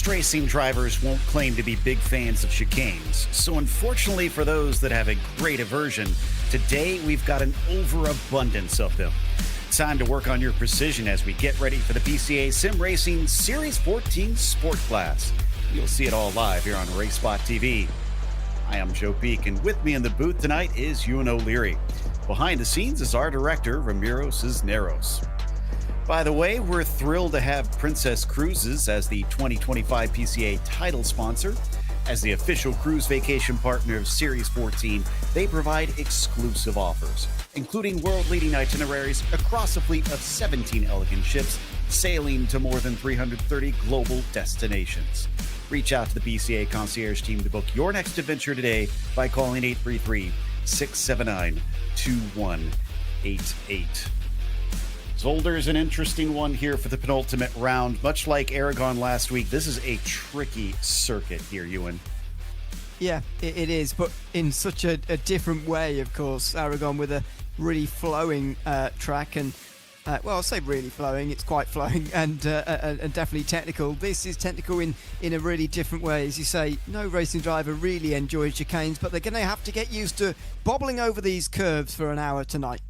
Most racing drivers won't claim to be big fans of chicanes, so unfortunately for those that have a great aversion, today we've got an overabundance of them. Time to work on your precision as we get ready for the PCA Sim Racing Series 14 Sport Class. You'll see it all live here on RaceSpot TV. I am Joe Peak, and with me in the booth tonight is Ewan O'Leary. Behind the scenes is our director, Ramiro Cisneros. By the way, we're thrilled to have Princess Cruises as the 2025 PCA title sponsor. As the official cruise vacation partner of Series 14, they provide exclusive offers, including world-leading itineraries across a fleet of 17 elegant ships, sailing to more than 330 global destinations. Reach out to the PCA concierge team to book your next adventure today by calling 833-679-2188. Zolder is an interesting one here for the penultimate round. Much like Aragon last week, this is a tricky circuit here, Ewan. Yeah, it is, but in such a different way, of course. Aragon with a really flowing track, and well, I'll say really flowing. It's quite flowing and definitely technical. This is technical in a really different way. As you say, no racing driver really enjoys chicanes, but they're going to have to get used to bobbling over these curves for an hour tonight.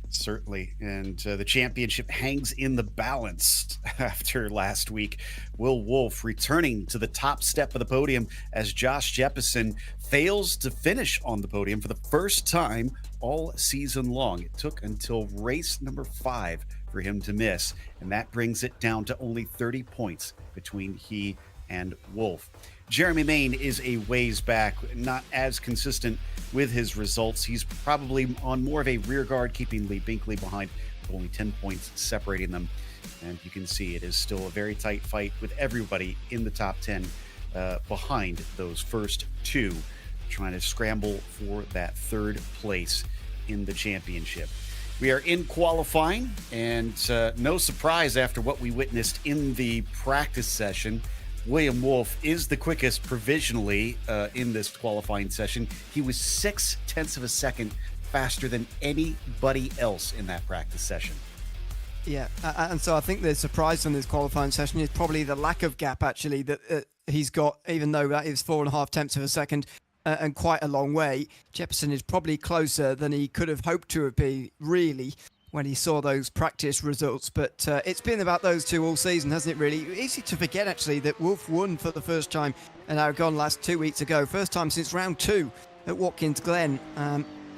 Certainly, and the championship hangs in the balance after last week. Will Wolf returning to the top step of the podium as Josh Jeppesen fails to finish on the podium for the first time all season long. It took until race number 5 for him to miss, and that brings it down to only 30 points between he and Wolf. Jeremy Main is a ways back, not as consistent with his results. He's probably on more of a rear guard, keeping Lee Binkley behind with only 10 points separating them. And you can see it is still a very tight fight with everybody in the top 10 behind those first two, trying to scramble for that third place in the championship. We are in qualifying, and no surprise after what we witnessed in the practice session, William Wolf is the quickest provisionally in this qualifying session. He was 0.6 of a second faster than anybody else in that practice session. Yeah, and so I think the surprise on this qualifying session is probably the lack of gap, actually, that he's got, even though that is 4.5 of a second and quite a long way. Jeppesen is probably closer than he could have hoped to have been, really, when he saw those practice results. But it's been about those two all season, hasn't it, really? Easy to forget, actually, that Wolf won for the first time in Aragon last 2 weeks ago. First time since round 2 at Watkins Glen.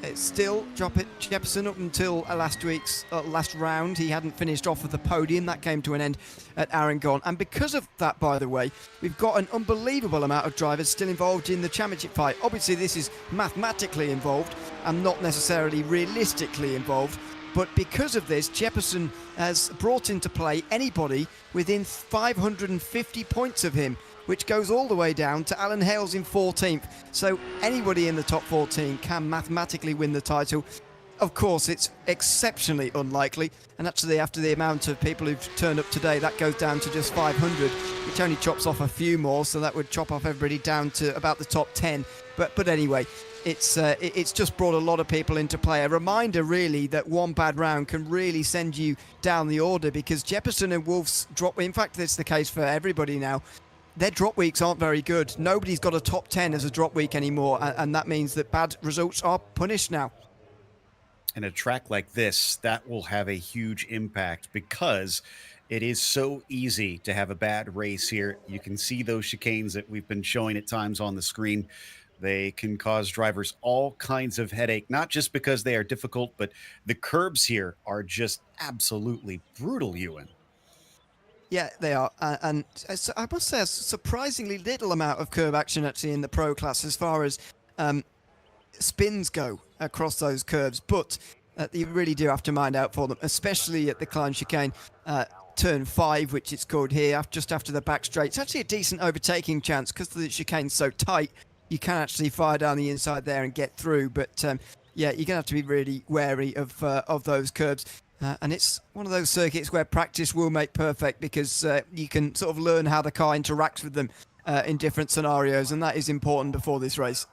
It's still Jeppesen up until last week's last round. He hadn't finished off of the podium. That came to an end at Aragon. And because of that, by the way, we've got an unbelievable amount of drivers still involved in the championship fight. Obviously, this is mathematically involved and not necessarily realistically involved. But because of this, Jeppesen has brought into play anybody within 550 points of him, which goes all the way down to Alan Hales in 14th. So anybody in the top 14 can mathematically win the title. Of course, it's exceptionally unlikely. And actually, after the amount of people who've turned up today, that goes down to just 500, which only chops off a few more. So that would chop off everybody down to about the top 10. But anyway, it's just brought a lot of people into play. A reminder, really, that one bad round can really send you down the order, because Jeppesen and Wolf's drop, in fact, it's the case for everybody now, their drop weeks aren't very good. Nobody's got a top 10 as a drop week anymore, and that means that bad results are punished now. In a track like this, that will have a huge impact because it is so easy to have a bad race here. You can see those chicanes that we've been showing at times on the screen. They can cause drivers all kinds of headache, not just because they are difficult, but the curbs here are just absolutely brutal, Ewan. Yeah, they are. And I must say, a surprisingly little amount of curb action actually in the pro class as far as spins go across those curves. But you really do have to mind out for them, especially at the Klein chicane. Turn 5, which it's called here, just after the back straight. It's actually a decent overtaking chance because the chicane's so tight. You can actually fire down the inside there and get through. But yeah, you're going to have to be really wary of those curbs. And it's one of those circuits where practice will make perfect, because you can sort of learn how the car interacts with them in different scenarios, and that is important before this race.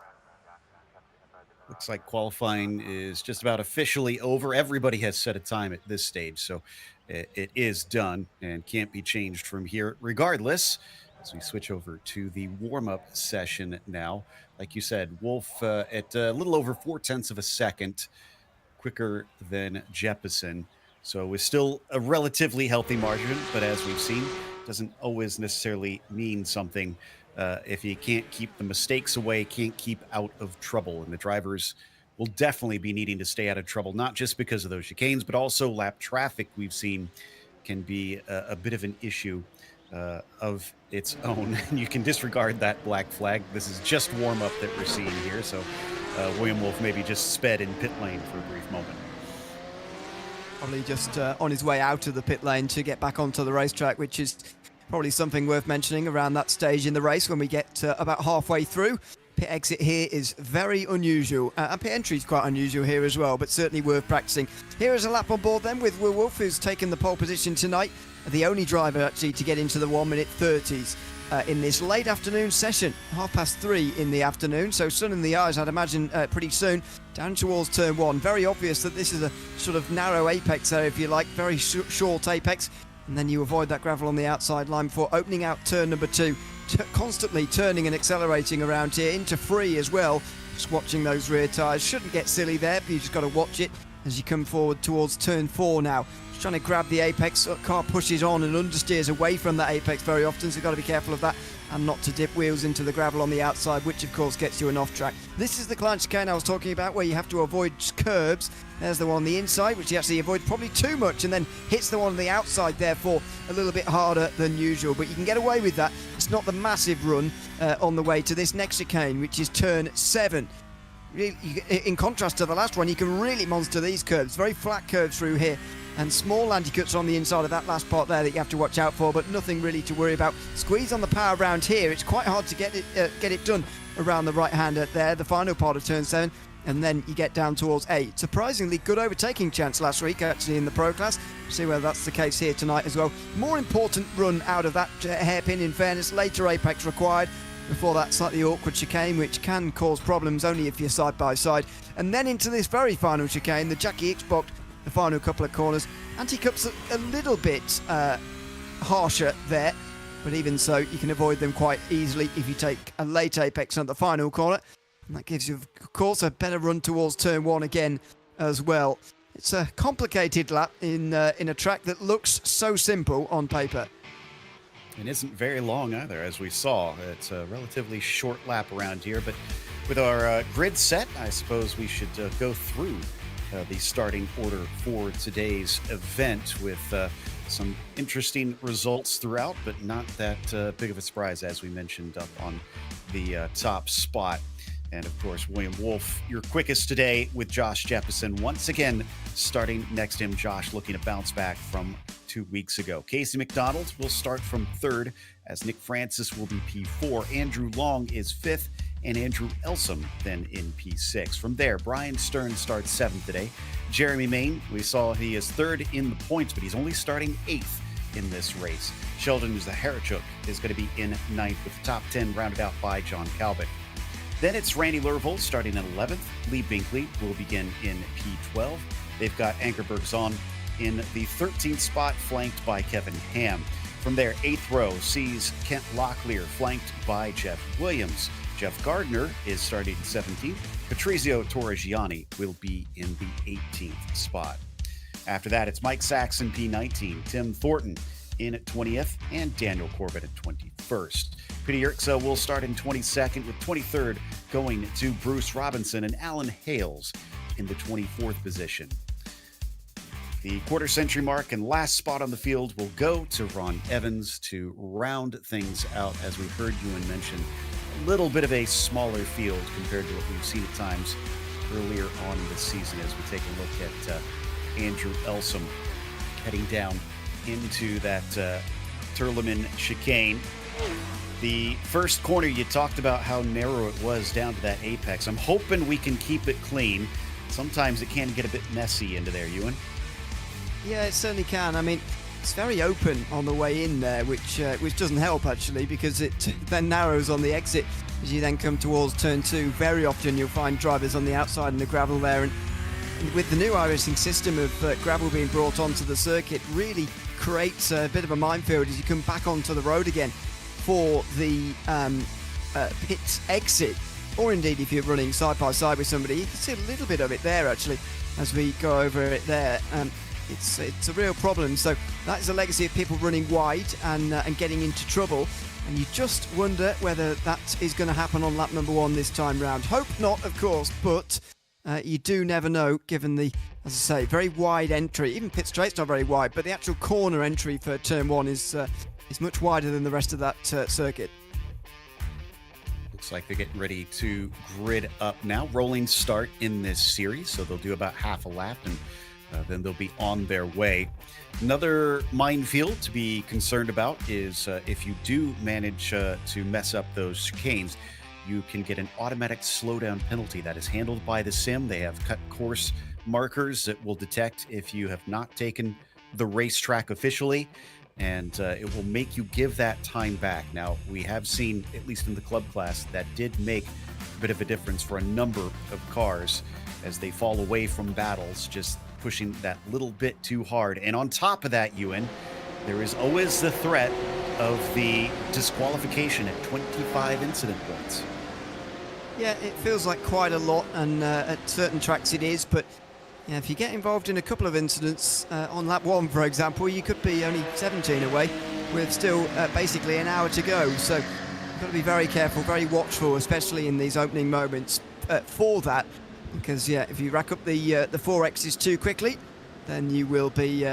Looks like qualifying is just about officially over. Everybody has set a time at this stage, so it is done and can't be changed from here, regardless. As we switch over to the warm up session now, like you said, Wolf at a little over 4 tenths of a second quicker than Jeppesen. So it's still a relatively healthy margin, but as we've seen, doesn't always necessarily mean something if you can't keep the mistakes away, can't keep out of trouble. And the drivers will definitely be needing to stay out of trouble, not just because of those chicanes, but also lap traffic we've seen can be a bit of an issue of its own. You can disregard that black flag. This is just warm up that we're seeing here. So William Wolf maybe just sped in pit lane for a brief moment. Probably just on his way out of the pit lane to get back onto the racetrack, which is probably something worth mentioning around that stage in the race when we get about halfway through. Pit exit here is very unusual, and pit entry is quite unusual here as well, but certainly worth practicing. Here is a lap on board then with Will Wolf, who's taken the pole position tonight, the only driver actually to get into the 1-minute 30s in this late afternoon session, 3:30 in the afternoon, so sun in the eyes I'd imagine pretty soon, down towards turn 1. Very obvious that this is a sort of narrow apex there, if you like, very short apex, and then you avoid that gravel on the outside line before opening out turn number 2. Constantly turning and accelerating around here into free as well. Just watching those rear tyres. Shouldn't get silly there, but you just got to watch it as you come forward towards turn 4 now. Just trying to grab the apex. Car pushes on and understeers away from that apex very often, so you've got to be careful of that and not to dip wheels into the gravel on the outside, which of course gets you an off track. This is the client chicane I was talking about, where you have to avoid curbs. There's the one on the inside, which he actually avoids probably too much, and then hits the one on the outside, therefore a little bit harder than usual. But you can get away with that. It's not the massive run on the way to this next chicane, which is turn 7. Really, in contrast to the last one, you can really monster these curves. Very flat curves through here, and small anti-cuts on the inside of that last part there that you have to watch out for, but nothing really to worry about. Squeeze on the power around here. It's quite hard to get it done around the right-hander there, the final part of turn 7, and then you get down towards 8. Surprisingly good overtaking chance last week, actually, in the Pro Class. See whether that's the case here tonight as well. More important run out of that hairpin, in fairness. Later apex required before that slightly awkward chicane, which can cause problems only if you're side by side. And then into this very final chicane, the Jackie X-Box, the final couple of corners. Anti-cups a little bit harsher there, but even so, you can avoid them quite easily if you take a late apex at the final corner. And that gives you, of course, a better run towards turn 1 again as well. It's a complicated lap in a track that looks so simple on paper. And isn't very long either, as we saw. It's a relatively short lap around here, but with our grid set, I suppose we should go through the starting order for today's event with some interesting results throughout, but not that big of a surprise, as we mentioned up on the top spot. And of course, William Wolf, your quickest today with Josh Jeppesen. Once again, starting next to him, Josh looking to bounce back from 2 weeks ago. Casey McDonald will start from 3rd, as Nick Francis will be P4. Andrew Long is 5th, and Andrew Elsom then in P6. From there, Brian Stern starts 7th today. Jeremy Main, we saw he is 3rd in the points, but he's only starting 8th in this race. Sheldon Zaharchuk is going to be in 9th, with the top 10 rounded out by John Calvin. Then it's Randy Lervold starting in 11th. Lee Binkley will begin in P12. They've got Ankerberg's on in the 13th spot, flanked by Kevin Ham. From there, 8th row sees Kent Locklear, flanked by Jeff Williams. Jeff Gardner is starting 17th. Patrizio Torregiani will be in the 18th spot. After that, it's Mike Saxon, P19, Tim Thornton in 20th, and Daniel Corbett at 21st. Peter Yerxa will start in 22nd, with 23rd going to Bruce Robinson, and Alan Hales in the 24th position. The quarter-century mark and last spot on the field will go to Ron Evans to round things out, as we heard Ewan mention. A little bit of a smaller field compared to what we've seen at times earlier on in the season, as we take a look at Andrew Elsom heading down into that Turleman chicane. The first corner, you talked about how narrow it was down to that apex. I'm hoping we can keep it clean. Sometimes it can get a bit messy into there, Ewan. Yeah, it certainly can. I mean, it's very open on the way in there, which doesn't help actually, because it then narrows on the exit as you then come towards turn 2. Very often you'll find drivers on the outside in the gravel there, and with the new iRacing system of gravel being brought onto the circuit, really creates a bit of a minefield as you come back onto the road again for the pit exit, or indeed if you're running side by side with somebody. You can see a little bit of it there actually as we go over it there. It's a real problem. So that is a legacy of people running wide and getting into trouble, and you just wonder whether that is going to happen on lap number 1 this time round. Hope not, of course, but you do never know, given the, as I say, very wide entry. Even pit straight's not very wide, but the actual corner entry for turn 1 is much wider than the rest of that circuit. Looks like they're getting ready to grid up now. Rolling start in this series, so they'll do about half a lap, and then they'll be on their way. Another minefield to be concerned about is if you do manage to mess up those chicanes, you can get an automatic slowdown penalty that is handled by the sim. They have cut course markers that will detect if you have not taken the racetrack officially, and it will make you give that time back. Now, we have seen, at least in the club class, that did make a bit of a difference for a number of cars as they fall away from battles, just pushing that little bit too hard. And on top of that, Ewan, there is always the threat of the disqualification at 25 incident points. Yeah, it feels like quite a lot, and at certain tracks it is, but yeah, if you get involved in a couple of incidents on lap 1, for example, you could be only 17 away with still basically an hour to go. So you've got to be very careful, very watchful, especially in these opening moments for that. Because, yeah, if you rack up the 4 X's too quickly, then you will be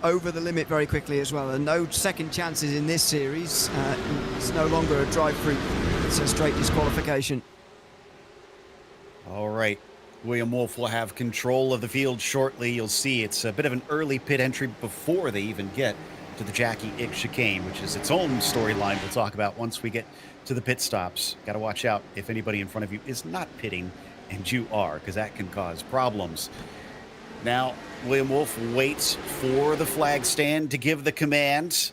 over the limit very quickly as well. And no second chances in this series. It's no longer a drive-through. It's a straight disqualification. All right. William Wolf will have control of the field shortly. You'll see it's a bit of an early pit entry before they even get to the Jackie Ick chicane, which is its own storyline we'll talk about once we get to the pit stops. Got to watch out if anybody in front of you is not pitting and you are, because that can cause problems. Now, William Wolf waits for the flag stand to give the command.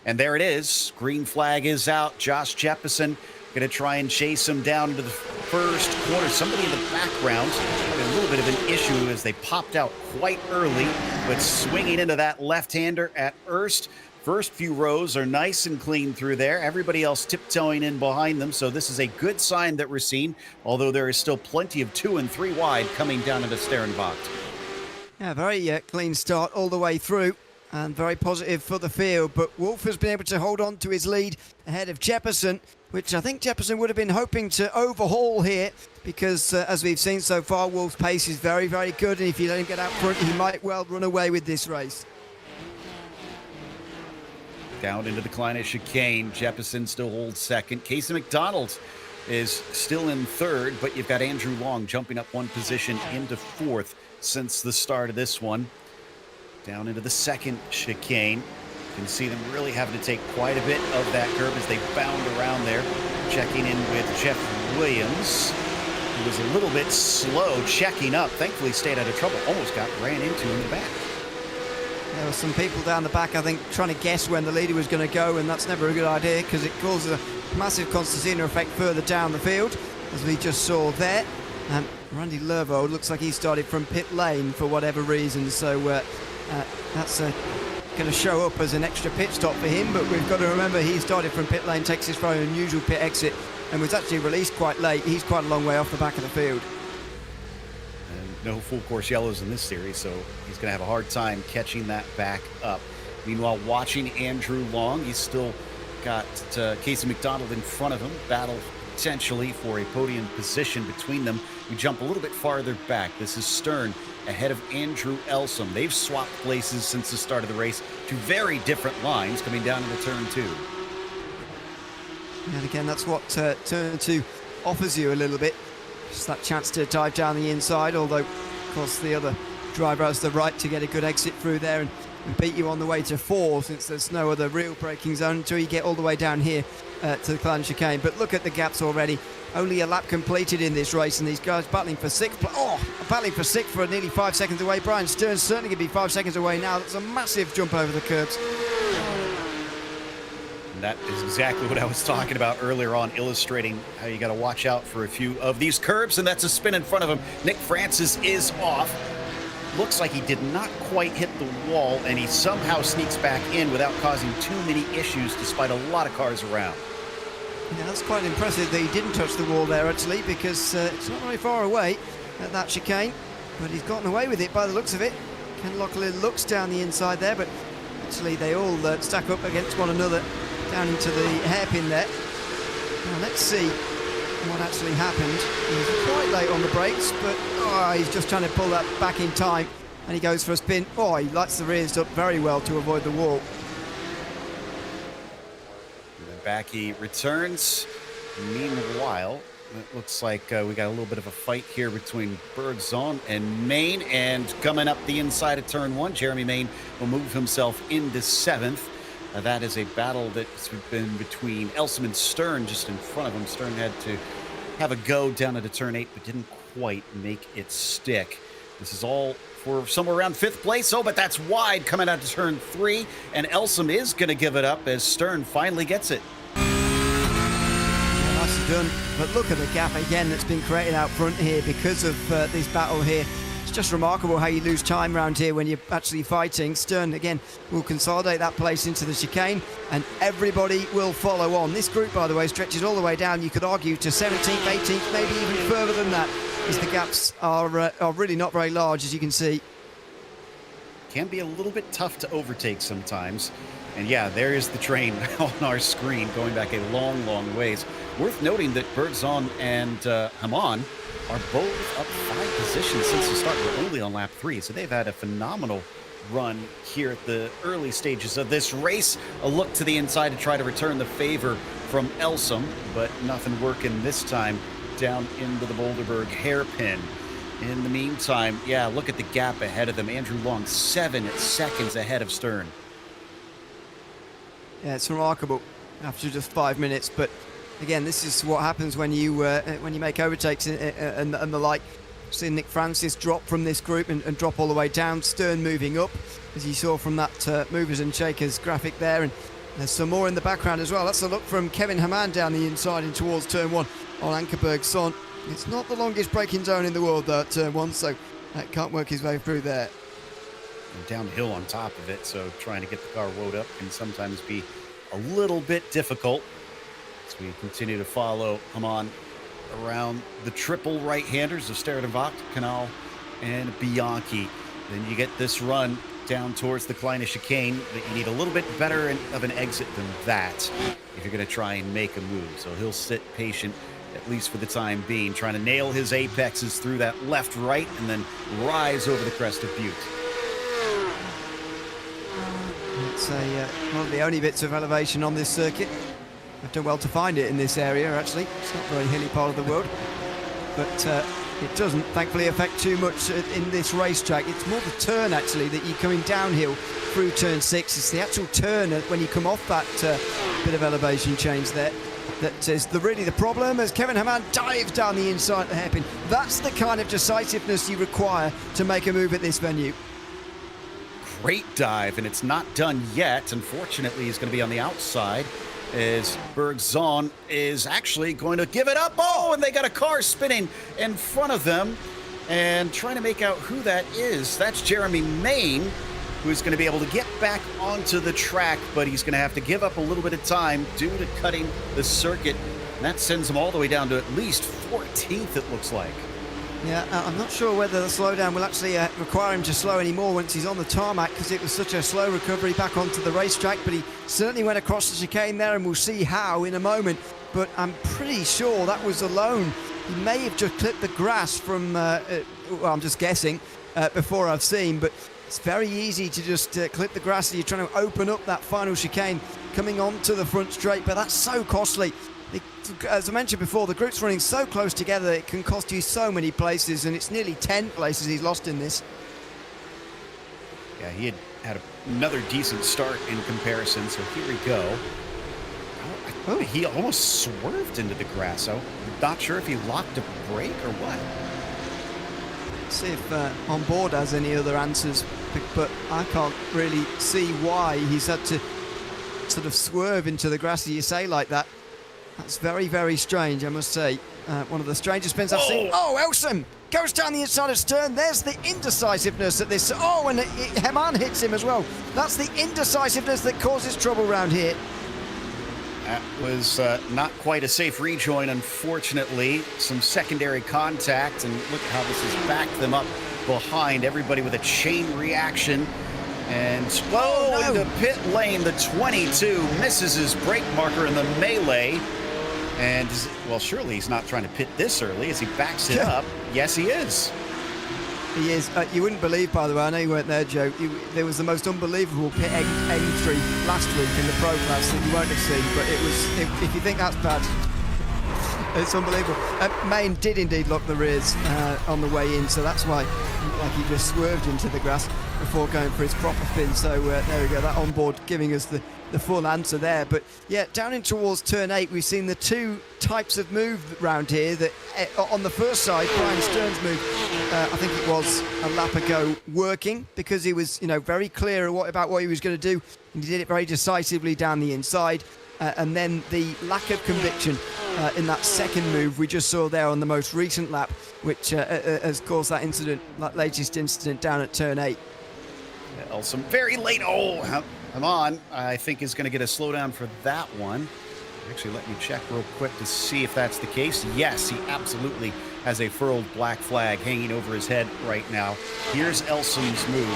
And there it is. Green flag is out. Josh Jeppesen going to try and chase him down into the first corner. Somebody in the background had a little bit of an issue as they popped out quite early, but swinging into that left-hander at Erst. First few rows are nice and clean through there. Everybody else tiptoeing in behind them. So this is a good sign that we're seeing, although there is still plenty of 2 and 3 wide coming down into Sterrenbach. Yeah, very clean start all the way through, and very positive for the field. But Wolf has been able to hold on to his lead ahead of Jeppesen, which I think Jeppesen would have been hoping to overhaul here, because as we've seen so far, Wolf's pace is very, very good. And if you let him get out front, he might well run away with this race. Down into the Kleine chicane. Jeppesen still holds second. Casey McDonald is still in third, but you've got Andrew Long jumping up 1 position into 4th since the start of this one. Down into the second chicane. You can see them really having to take quite a bit of that curve as they bound around there. Checking in with Jeff Williams, who was a little bit slow checking up. Thankfully stayed out of trouble. Almost got ran into in the back. There were some people down the back, I think, trying to guess when the leader was going to go, and that's never a good idea because it causes a massive concertina effect further down the field, as we just saw there. Randy Lervo looks like he started from pit lane for whatever reason, so that's going to show up as an extra pit stop for him, but we've got to remember he started from pit lane, takes his very unusual pit exit, and was actually released quite late. He's quite a long way off the back of the field. No full course yellows in this series, so he's going to have a hard time catching that back up. Meanwhile, watching Andrew Long, he's still got Casey McDonald in front of him, battle potentially for a podium position between them. We jump a little bit farther back. This is Stern ahead of Andrew Elsom. They've swapped places since the start of the race, 2 very different lines coming down into turn 2. And again, that's what turn 2 offers you a little bit. Just that chance to dive down the inside, although, of course, the other driver has the right to get a good exit through there and and beat you on the way to 4, since there's no other real braking zone until you get all the way down here to the Kleine chicane. But look at the gaps already. Only a lap completed in this race, and these guys battling for 6th. Battling for 6th for nearly 5 seconds away. Brian Stern's certainly going to be 5 seconds away now. That's a massive jump over the curbs. And that is exactly what I was talking about earlier on, illustrating how you got to watch out for a few of these curbs, and that's a spin in front of him. Nick Francis is off. Looks like he did not quite hit the wall, and he somehow sneaks back in without causing too many issues despite a lot of cars around. Yeah, that's quite impressive that he didn't touch the wall there, actually, because it's not very far away at that chicane, but he's gotten away with it by the looks of it. Ken Loughlin looks down the inside there, but actually they all stack up against one another down into the hairpin there. Now let's see what actually happened. He was quite late on the brakes, but he's just trying to pull that back in time, and he goes for a spin. He lights the rears up very well to avoid the wall. Back he returns. Meanwhile, it looks like we got a little bit of a fight here between Bergson and Main, and coming up the inside of turn 1, Jeremy Main will move himself into 7th. That is a battle that's been between Elsom and Stern just in front of him. Stern had to have a go down into turn 8, but didn't quite make it stick. This is all for somewhere around 5th place. But that's wide coming out to turn 3, and Elsom is going to give it up as Stern finally gets it. Yeah, nicely done. But look at the gap again that's been created out front here because of this battle here. It's just remarkable how you lose time around here when you're actually fighting. Stern, again, will consolidate that place into the chicane, and everybody will follow on. This group, by the way, stretches all the way down, you could argue, to 17th, 18th, maybe even further than that, as the gaps are really not very large, as you can see. Can be a little bit tough to overtake sometimes. And yeah, there is the train on our screen going back a long, long ways. Worth noting that Bergson and Hamann are both up 5 positions since the start. We're only on lap 3, so they've had a phenomenal run here at the early stages of this race. A look to the inside to try to return the favor from Elsom, but nothing working this time down into the Boulderberg hairpin. In the meantime, yeah, look at the gap ahead of them. Andrew Long, 7 seconds ahead of Stern. Yeah, it's remarkable after just 5 minutes. But again, this is what happens when you make overtakes and the like. Seeing Nick Francis drop from this group and drop all the way down. Stern moving up, as you saw from that movers and shakers graphic there. And there's some more in the background as well. That's a look from Kevin Hamann down the inside and towards turn 1 on Ankerberg Son. It's not the longest braking zone in the world, though, at turn 1, so that can't work his way through there. And downhill on top of it, so trying to get the car woed up can sometimes be a little bit difficult. As we continue to follow Hamann around the triple right-handers of Sterrenwacht, Canal, and Bianchi. Then you get this run down towards the Kleine chicane that you need a little bit better of an exit than that if you're going to try and make a move. So he'll sit patient, at least for the time being, trying to nail his apexes through that left-right and then rise over the crest of Butte. It's one of the only bits of elevation on this circuit. I've done well to find it in this area, actually. It's not a very hilly part of the world, but it doesn't, thankfully, affect too much in this racetrack. It's more the turn, actually, that you're coming downhill through turn 6. It's the actual turn when you come off that bit of elevation change there that is really the problem, as Kevin Hamann dives down the inside of the hairpin. That's the kind of decisiveness you require to make a move at this venue. Great dive, and it's not done yet. Unfortunately, he's going to be on the outside as Bergson is actually going to give it up. And they got a car spinning in front of them and trying to make out who that is. That's Jeremy Main, who's going to be able to get back onto the track, but he's going to have to give up a little bit of time due to cutting the circuit. And that sends him all the way down to at least 14th, it looks like. Yeah, I'm not sure whether the slowdown will actually require him to slow anymore once he's on the tarmac, because it was such a slow recovery back onto the racetrack, but he certainly went across the chicane there, and we'll see how in a moment. But I'm pretty sure that was alone. He may have just clipped the grass from, well, I'm just guessing, before I've seen, but it's very easy to just clip the grass as you're trying to open up that final chicane coming onto the front straight, but that's so costly. As I mentioned before, the group's running so close together, it can cost you so many places, and it's nearly 10 places he's lost in this. Yeah, he had had another decent start in comparison. So here we go. Oh, He almost swerved into the grass. I'm not sure if he locked a brake or what. see if on board has any other answers, but I can't really see why he's had to sort of swerve into the grass, as you say, like that. That's very, very strange, I must say. One of the strangest spins I've seen. Oh, Elsom goes down the inside of Stern. There's the indecisiveness at this. Oh, and Heman hits him as well. That's the indecisiveness that causes trouble round here. That was not quite a safe rejoin, unfortunately. Some secondary contact, and look how this has backed them up behind. Everybody with a chain reaction. And into pit lane, the 22 misses his brake marker in the melee. And, well, surely he's not trying to pit this early as he backs it up. Yes, he is. He is. You wouldn't believe, by the way, I know you weren't there, Joe, there was the most unbelievable pit entry last week in the Pro Class that you won't have seen, but it was, if you think that's bad, it's unbelievable. Main did indeed lock the rears on the way in, so that's why like he just swerved into the grass before going for his proper spin. So there we go, that onboard giving us the full answer there. But yeah, down in towards turn 8, we've seen the two types of move round here. That on the first side, Brian Stern's move, I think it was a lap ago, working because he was, very clear about what he was going to do, and he did it very decisively down the inside. And then the lack of conviction in that second move we just saw there on the most recent lap, which has caused that incident, that latest incident down at turn 8. Elsom very late. Oh, come on. I think is going to get a slowdown for that one. Actually, let me check real quick to see if that's the case. Yes, he absolutely has a furled black flag hanging over his head right now. Here's Elsom's move.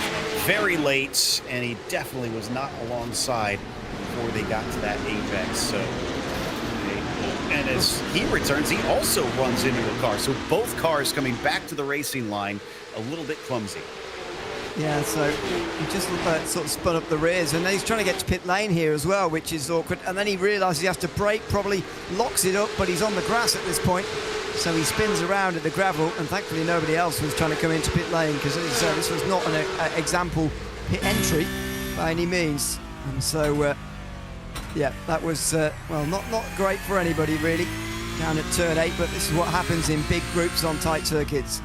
Very late, and he definitely was not alongside before they got to that apex. So, and as he returns, he also runs into a car. So both cars coming back to the racing line a little bit clumsy. Yeah, so he just sort of spun up the rears, and then he's trying to get to pit lane here as well, which is awkward. And then he realises he has to brake, probably locks it up, but he's on the grass at this point. So he spins around at the gravel, and thankfully nobody else was trying to come into pit lane, because this was not an example pit entry by any means. And so, yeah, that was, not great for anybody really down at turn 8, but this is what happens in big groups on tight circuits.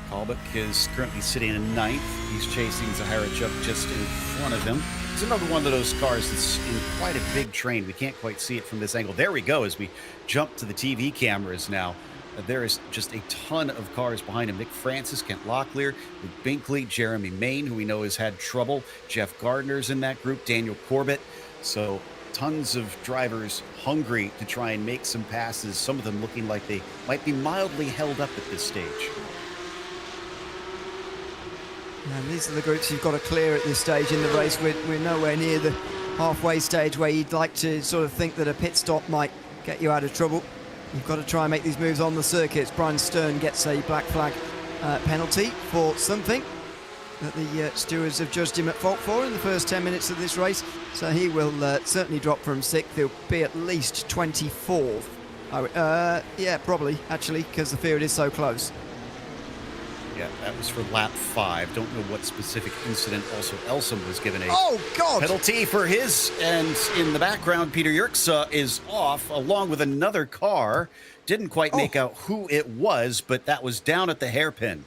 Kalbach is currently sitting in 9th. He's chasing Zaharachuk just in front of him. It's another one of those cars that's in quite a big train. We can't quite see it from this angle. There we go as we jump to the TV cameras now. There is just a ton of cars behind him. Nick Francis, Kent Locklear, Luke Binkley, Jeremy Main, who we know has had trouble. Jeff Gardner's in that group, Daniel Corbett. So tons of drivers hungry to try and make some passes, some of them looking like they might be mildly held up at this stage. And these are the groups you've got to clear at this stage in the race. We're nowhere near the halfway stage where you'd like to sort of think that a pit stop might get you out of trouble. You've got to try and make these moves on the circuits. Brian Stern gets a black flag penalty for something that the stewards have judged him at fault for in the first 10 minutes of this race. So he will certainly drop from 6th. He'll be at least 24th. Yeah, probably, actually, because the field is so close. Yeah, that was for lap 5. Don't know what specific incident. Also, Elsom was given a penalty for his. And in the background, Peter Yerxa is off along with another car. Didn't quite make out who it was, but that was down at the hairpin.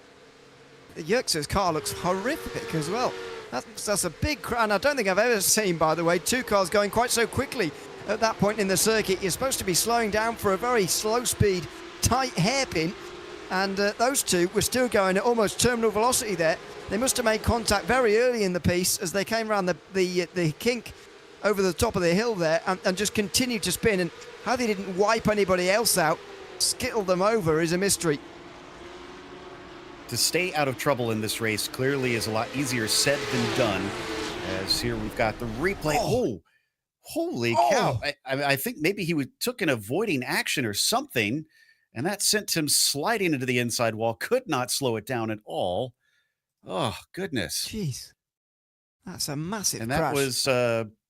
Yerxa's car looks horrific as well. That's a big crowd. And I don't think I've ever seen, by the way, two cars going quite so quickly at that point in the circuit. You're supposed to be slowing down for a very slow speed, tight hairpin. And those two were still going at almost terminal velocity there. They must have made contact very early in the piece as they came around the kink over the top of the hill there and just continued to spin. And how they didn't wipe anybody else out, skittle them over, is a mystery. To stay out of trouble in this race clearly is a lot easier said than done. As here we've got the replay. Oh, holy cow. I think maybe he took an avoiding action or something. And that sent him sliding into the inside wall. Could not slow it down at all. Oh, goodness. Jeez. That's a massive And that crash. was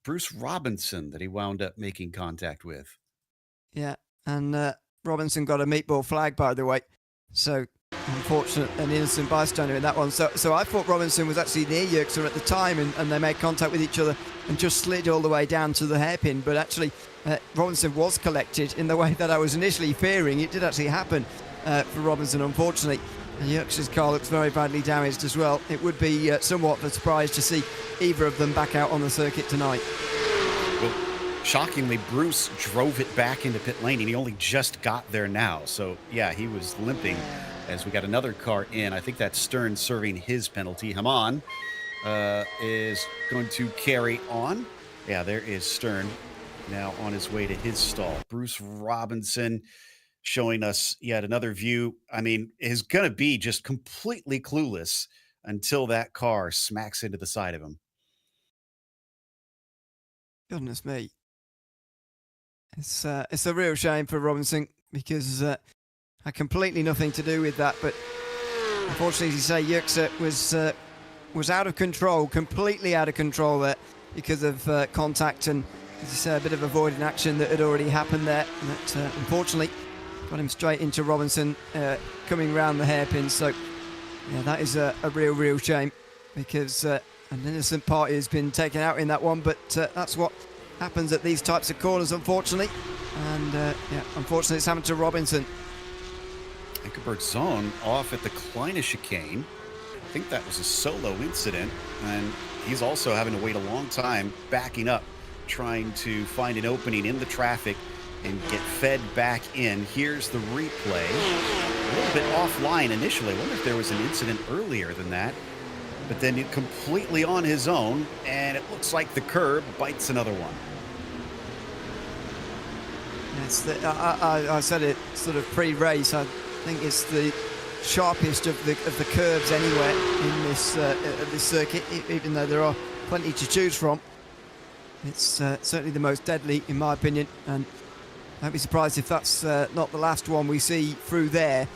Bruce Robinson that he wound up making contact with. Yeah, and Robinson got a meatball flag, by the way. So Unfortunate and innocent bystander in that one. So I thought Robinson was actually near Yerxa at the time, and they made contact with each other and just slid all the way down to the hairpin. But actually, Robinson was collected in the way that I was initially fearing. It did actually happen for Robinson, unfortunately. And Yerxa's car looks very badly damaged as well. It would be somewhat of a surprise to see either of them back out on the circuit tonight. Well, shockingly, Bruce drove it back into pit lane, and he only just got there now. So, yeah, he was limping as we got another car in. I think that's Stern serving his penalty. Haman is going to carry on. Yeah, there is Stern now on his way to his stall. Bruce Robinson showing us yet another view. I mean, is going to be just completely clueless until that car smacks into the side of him. Goodness me. It's a real shame for Robinson because had completely nothing to do with that. But unfortunately, as you say, Yerxa was out of control, completely out of control there because of contact and, as you say, a bit of avoiding action that had already happened there. That unfortunately got him straight into Robinson coming round the hairpin. So, yeah, that is a real shame because an innocent party has been taken out in that one. But that's what happens at these types of corners, unfortunately. And, yeah, unfortunately, it's happened to Robinson. Eckerberg zone off at the Kleine chicane. I think that was a solo incident, and he's also having to wait a long time backing up, trying to find an opening in the traffic and get fed back in. Here's the replay. A little bit offline initially. I wonder if there was an incident earlier than that, but then completely on his own, and it looks like the curb bites another one. Yes, I said it sort of pre-race. I think it's the sharpest of the curves anywhere in this circuit, even though there are plenty to choose from. It's certainly the most deadly, in my opinion, and I'd be surprised if that's not the last one we see through there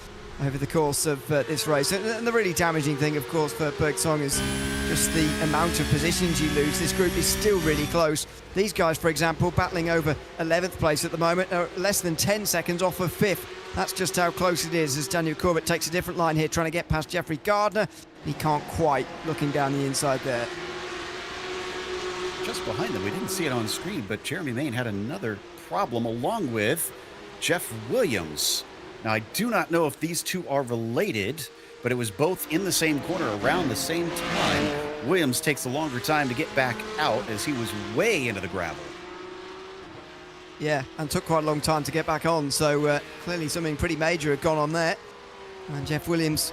over the course of this race. And the really damaging thing, of course, for Bergsong is just the amount of positions you lose. This group is still really close. These guys, for example, battling over 11th place at the moment, are less than 10 seconds off of 5th. That's just how close it is as Daniel Corbett takes a different line here, trying to get past Jeffrey Gardner. He can't quite, looking down the inside there. Just behind them, we didn't see it on screen, but Jeremy Main had another problem along with Jeff Williams. Now, I do not know if these two are related, but it was both in the same corner around the same time. Williams takes a longer time to get back out as he was way into the gravel. Yeah, and took quite a long time to get back on, so clearly something pretty major had gone on there. And Jeff Williams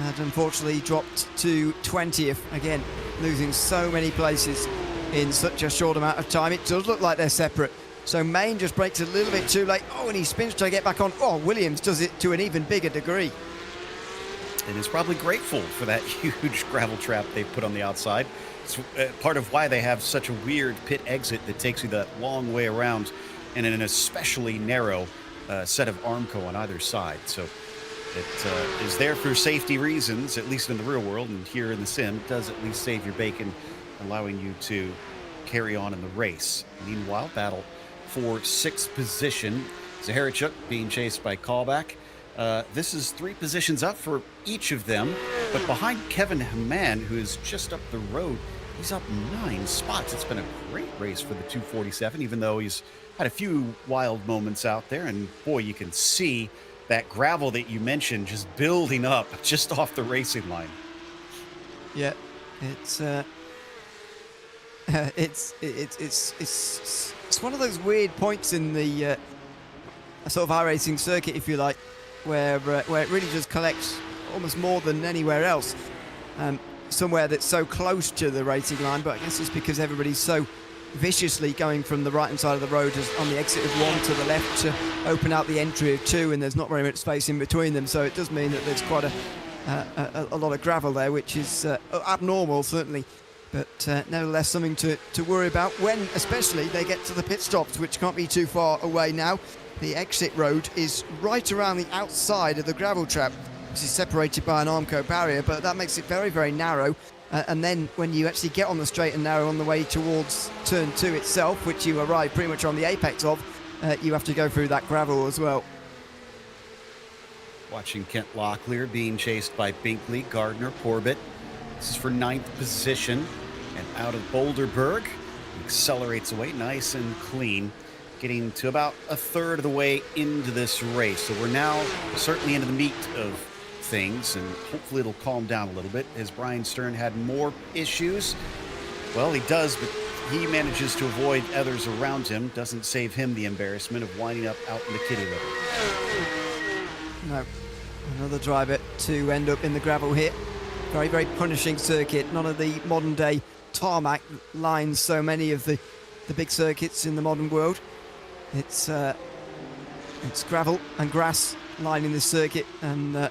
had unfortunately dropped to 20th, again, losing so many places in such a short amount of time. It does look like they're separate. So Main just breaks a little bit too late. Oh, and he spins to get back on. Oh, Williams does it to an even bigger degree. And is probably grateful for that huge gravel trap they put on the outside. It's part of why they have such a weird pit exit that takes you that long way around and in an especially narrow set of Armco on either side. So it is there for safety reasons, at least in the real world, and here in the sim, it does at least save your bacon, allowing you to carry on in the race. Meanwhile, battle for 6th position. Zaharachuk being chased by Callback. This is 3 positions up for each of them, but behind Kevin Haman, who is just up the road, he's up 9 spots. It's been a great race for the 247, even though he's had a few wild moments out there, and boy, you can see that gravel that you mentioned just building up just off the racing line. Yeah, it's one of those weird points in the sort of iRacing circuit, if you like, where it really just collects almost more than anywhere else. Somewhere that's so close to the racing line, but I guess it's because everybody's so viciously going from the right-hand side of the road on the exit of 1 to the left to open out the entry of 2, and there's not very much space in between them, so it does mean that there's quite a lot of gravel there, which is abnormal, certainly. But nevertheless, something to worry about when, especially, they get to the pit stops, which can't be too far away now. The exit road is right around the outside of the gravel trap. This is separated by an Armco barrier, but that makes it very, very narrow. And then when you actually get on the straight and narrow on the way towards turn 2 itself, which you arrive pretty much on the apex of, you have to go through that gravel as well. Watching Kent Locklear being chased by Binkley, Gardner, Corbett. This is for ninth position. And out of Boulderberg, accelerates away nice and clean, getting to about a third of the way into this race. So we're now certainly into the meat of things, and hopefully it'll calm down a little bit. As Brian Stern had more issues, well, he does, but he manages to avoid others around him. Doesn't save him the embarrassment of winding up out in the kitty litter. No, another driver to end up in the gravel here. Very, very punishing circuit. None of the modern day tarmac lines so many of the big circuits in the modern world. It's gravel and grass lining this circuit, and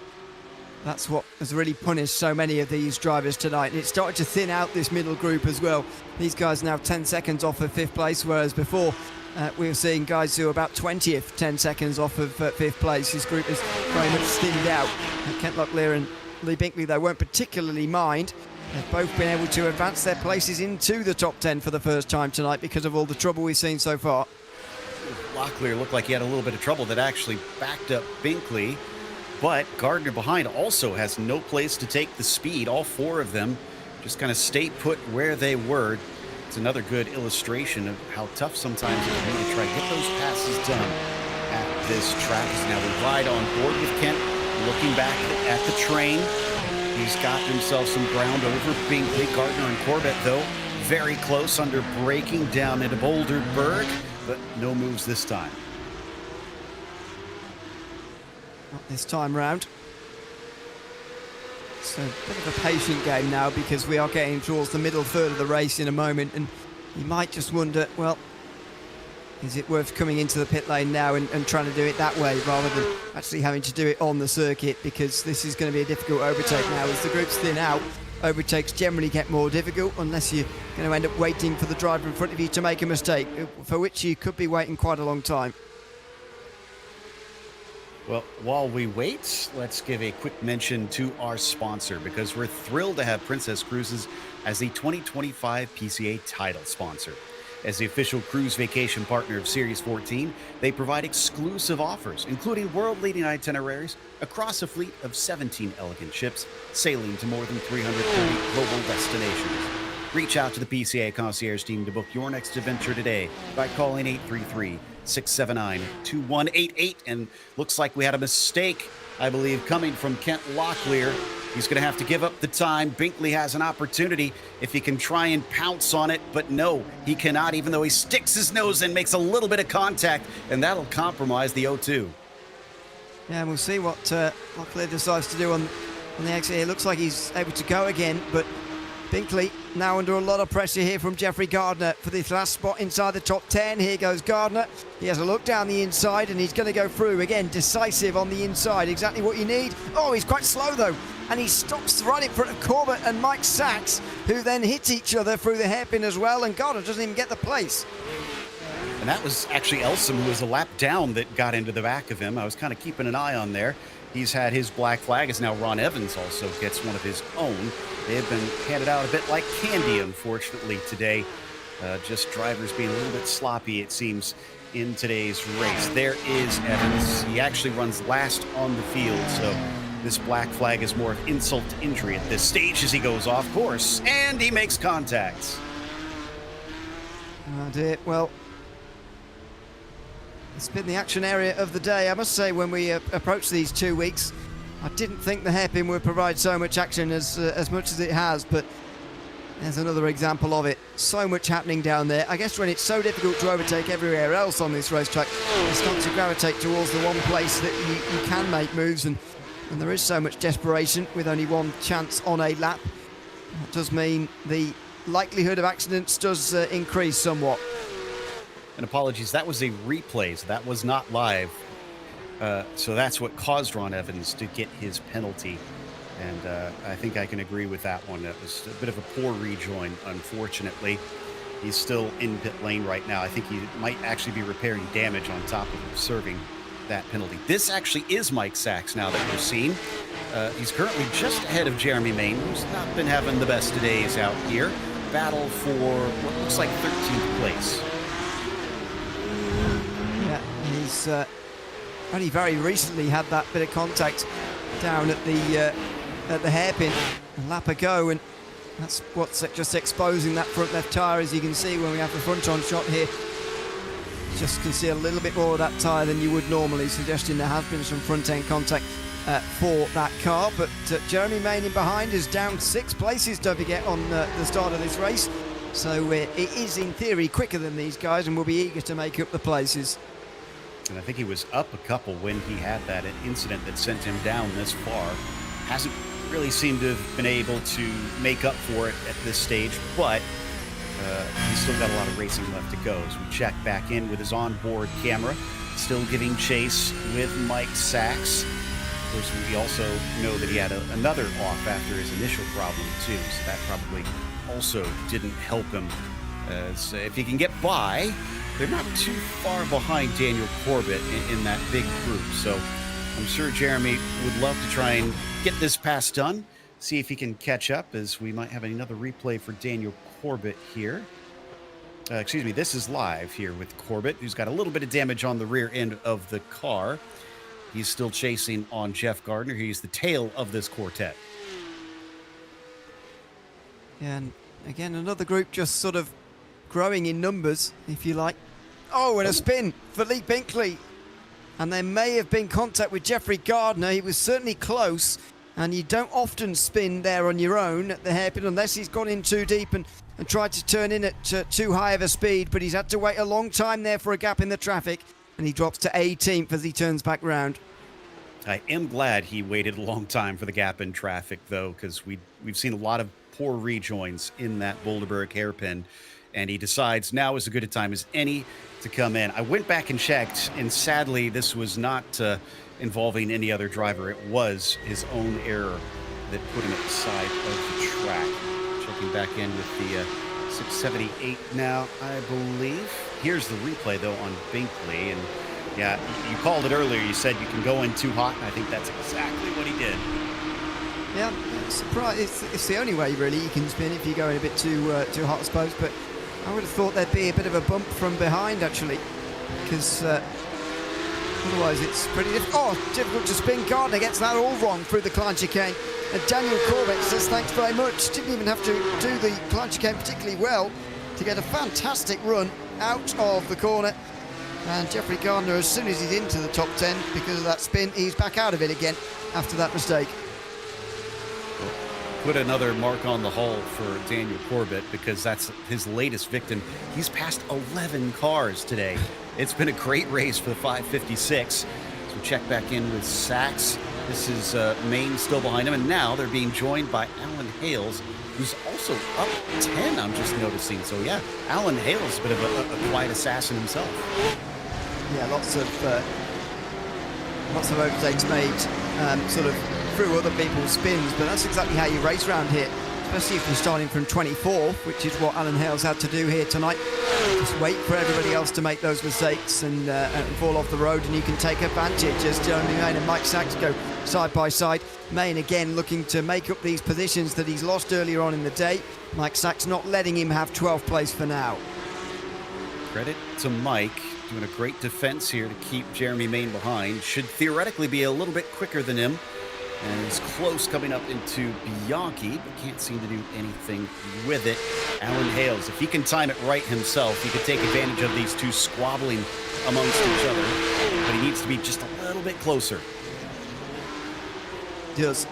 that's what has really punished so many of these drivers tonight. And it started to thin out this middle group as well. These guys now 10 seconds off of fifth place, whereas before we were seeing guys who were about 20th, 10 seconds off of fifth place. This group is very much thinned out. Kent Locklear and Lee Binkley, they won't particularly mind. They've both been able to advance their places into the top 10 for the first time tonight because of all the trouble we've seen so far. Locklear looked like he had a little bit of trouble that actually backed up Binkley, but Gardner behind also has no place to take the speed. All four of them just kind of stay put where they were. It's another good illustration of how tough sometimes it can be to try to get those passes done at this track. Now we ride on board with Kent, looking back at the train. He's got himself some ground over Binkley. Gardner and Corbett, though, very close under braking down into Boulderberg, but no moves this time. Not this time round. It's a bit of a patient game now because we are getting towards the middle third of the race in a moment, and you might just wonder, well, is it worth coming into the pit lane now and trying to do it that way rather than actually having to do it on the circuit, because this is going to be a difficult overtake now. As the groups thin out, overtakes generally get more difficult unless you're going to end up waiting for the driver in front of you to make a mistake, for which you could be waiting quite a long time. Well, while we wait, let's give a quick mention to our sponsor, because we're thrilled to have Princess Cruises as the 2025 PCA title sponsor. As the official cruise vacation partner of Series 14, they provide exclusive offers, including world-leading itineraries across a fleet of 17 elegant ships, sailing to more than 330 global destinations. Reach out to the PCA concierge team to book your next adventure today by calling 833-679-2188. And looks like we had a mistake, I believe, coming from Kent Locklear. He's going to have to give up the time. Binkley has an opportunity if he can try and pounce on it, but no, he cannot, even though he sticks his nose in, makes a little bit of contact, and that'll compromise the 0-2. Yeah, and we'll see what Locklear decides to do on the exit here. Looks like he's able to go again, but Binkley now under a lot of pressure here from Jeffrey Gardner for this last spot inside the top 10. Here goes Gardner. He has a look down the inside and he's going to go through. Again, decisive on the inside. Exactly what you need. Oh, he's quite slow though. And he stops right in front of Corbett and Mike Sachs, who then hit each other through the hairpin as well. And Gardner doesn't even get the place. And that was actually Elsom, who was a lap down, that got into the back of him. I was kind of keeping an eye on there. He's had his black flag, as now Ron Evans also gets one of his own. They have been handed out a bit like candy, unfortunately, today. Just drivers being a little bit sloppy, it seems, in today's race. There is Evans. He actually runs last on the field, so this black flag is more of insult to injury at this stage as he goes off course, and he makes contact. Oh dear. Well, it's been the action area of the day. I must say, when we approach these 2 weeks, I didn't think the hairpin would provide so much action as much as it has, but there's another example of it. So much happening down there. I guess when it's so difficult to overtake everywhere else on this racetrack, you start to gravitate towards the one place that you can make moves, and there is so much desperation with only one chance on a lap. That does mean the likelihood of accidents does increase somewhat. And apologies, that was a replay, so that was not live. So that's what caused Ron Evans to get his penalty. And I think I can agree with that one. That was a bit of a poor rejoin, unfortunately. He's still in pit lane right now. I think he might actually be repairing damage on top of serving that penalty. This actually is Mike Sachs now that we're seeing. He's currently just ahead of Jeremy Main, who's not been having the best of days out here. Battle for what looks like 13th place. Yeah, he's only very recently had that bit of contact down at the hairpin, a lap ago, and that's what's just exposing that front left tyre, as you can see when we have the front on shot here. Just can see a little bit more of that tyre than you would normally, suggesting there has been some front end contact for that car. But Jeremy Main in behind is down 6 places, don't forget, on the start of this race. So it is in theory quicker than these guys, and will be eager to make up the places. And I think he was up a couple when he had that incident that sent him down this far. Hasn't really seemed to have been able to make up for it at this stage, but he's still got a lot of racing left to go. As we check back in with his onboard camera, still giving chase with Mike Sachs. Of course, we also know that he had another off after his initial problem too, so that probably also didn't help him. As if he can get by, they're not too far behind Daniel Corbett in that big group. So I'm sure Jeremy would love to try and get this pass done, see if he can catch up, as we might have another replay for Daniel Corbett here. Excuse me, this is live here with Corbett, who's got a little bit of damage on the rear end of the car. He's still chasing on Jeff Gardner. He's the tail of this quartet. Yeah, and again, another group just sort of growing in numbers, if you like. Oh, and a spin for Lee Binkley. And there may have been contact with Jeffrey Gardner. He was certainly close, and you don't often spin there on your own at the hairpin unless he's gone in too deep and tried to turn in at too high of a speed, but he's had to wait a long time there for a gap in the traffic, and he drops to 18th as he turns back round. I am glad he waited a long time for the gap in traffic, though, because we've seen a lot of poor rejoins in that Boulderberg hairpin, and he decides now is as good a time as any to come in. I went back and checked, and sadly, this was not involving any other driver. It was his own error that put him at the side of the track. Checking back in with the 678 now, I believe. Here's the replay, though, on Binkley, and yeah, you called it earlier. You said you can go in too hot, and I think that's exactly what he did. Yeah, surprise! It's the only way really you can spin if you go in a bit too hot, I suppose. But I would have thought there'd be a bit of a bump from behind actually, because otherwise it's pretty difficult to spin. Gardner gets that all wrong through the Klein chicane, and Daniel Corbett says thanks very much. Didn't even have to do the Klein chicane particularly well to get a fantastic run out of the corner. And Jeffrey Gardner, as soon as he's into the top 10 because of that spin, he's back out of it again after that mistake. Put another mark on the hull for Daniel Corbett, because that's his latest victim. He's passed 11 cars today. It's been a great race for the 556. So check back in with Sachs. This is Main still behind him, and now they're being joined by Alan Hales, who's also up 10, I'm just noticing. So yeah, Alan Hales, a bit of a quiet assassin himself. Yeah, lots of overtakes made sort of through other people's spins, but that's exactly how you race around here, especially if you're starting from 24th, which is what Alan Hales had to do here tonight. Just wait for everybody else to make those mistakes and fall off the road, and you can take advantage as Jeremy Main and Mike Sachs go side by side. Main again looking to make up these positions that he's lost earlier on in the day. Mike Sachs not letting him have 12th place for now. Credit to Mike, doing a great defense here to keep Jeremy Main behind. Should theoretically be a little bit quicker than him, and is close coming up into Bianchi, but can't seem to do anything with it. Alan Hales, if he can time it right himself, he could take advantage of these two squabbling amongst each other, but he needs to be just a little bit closer. Does.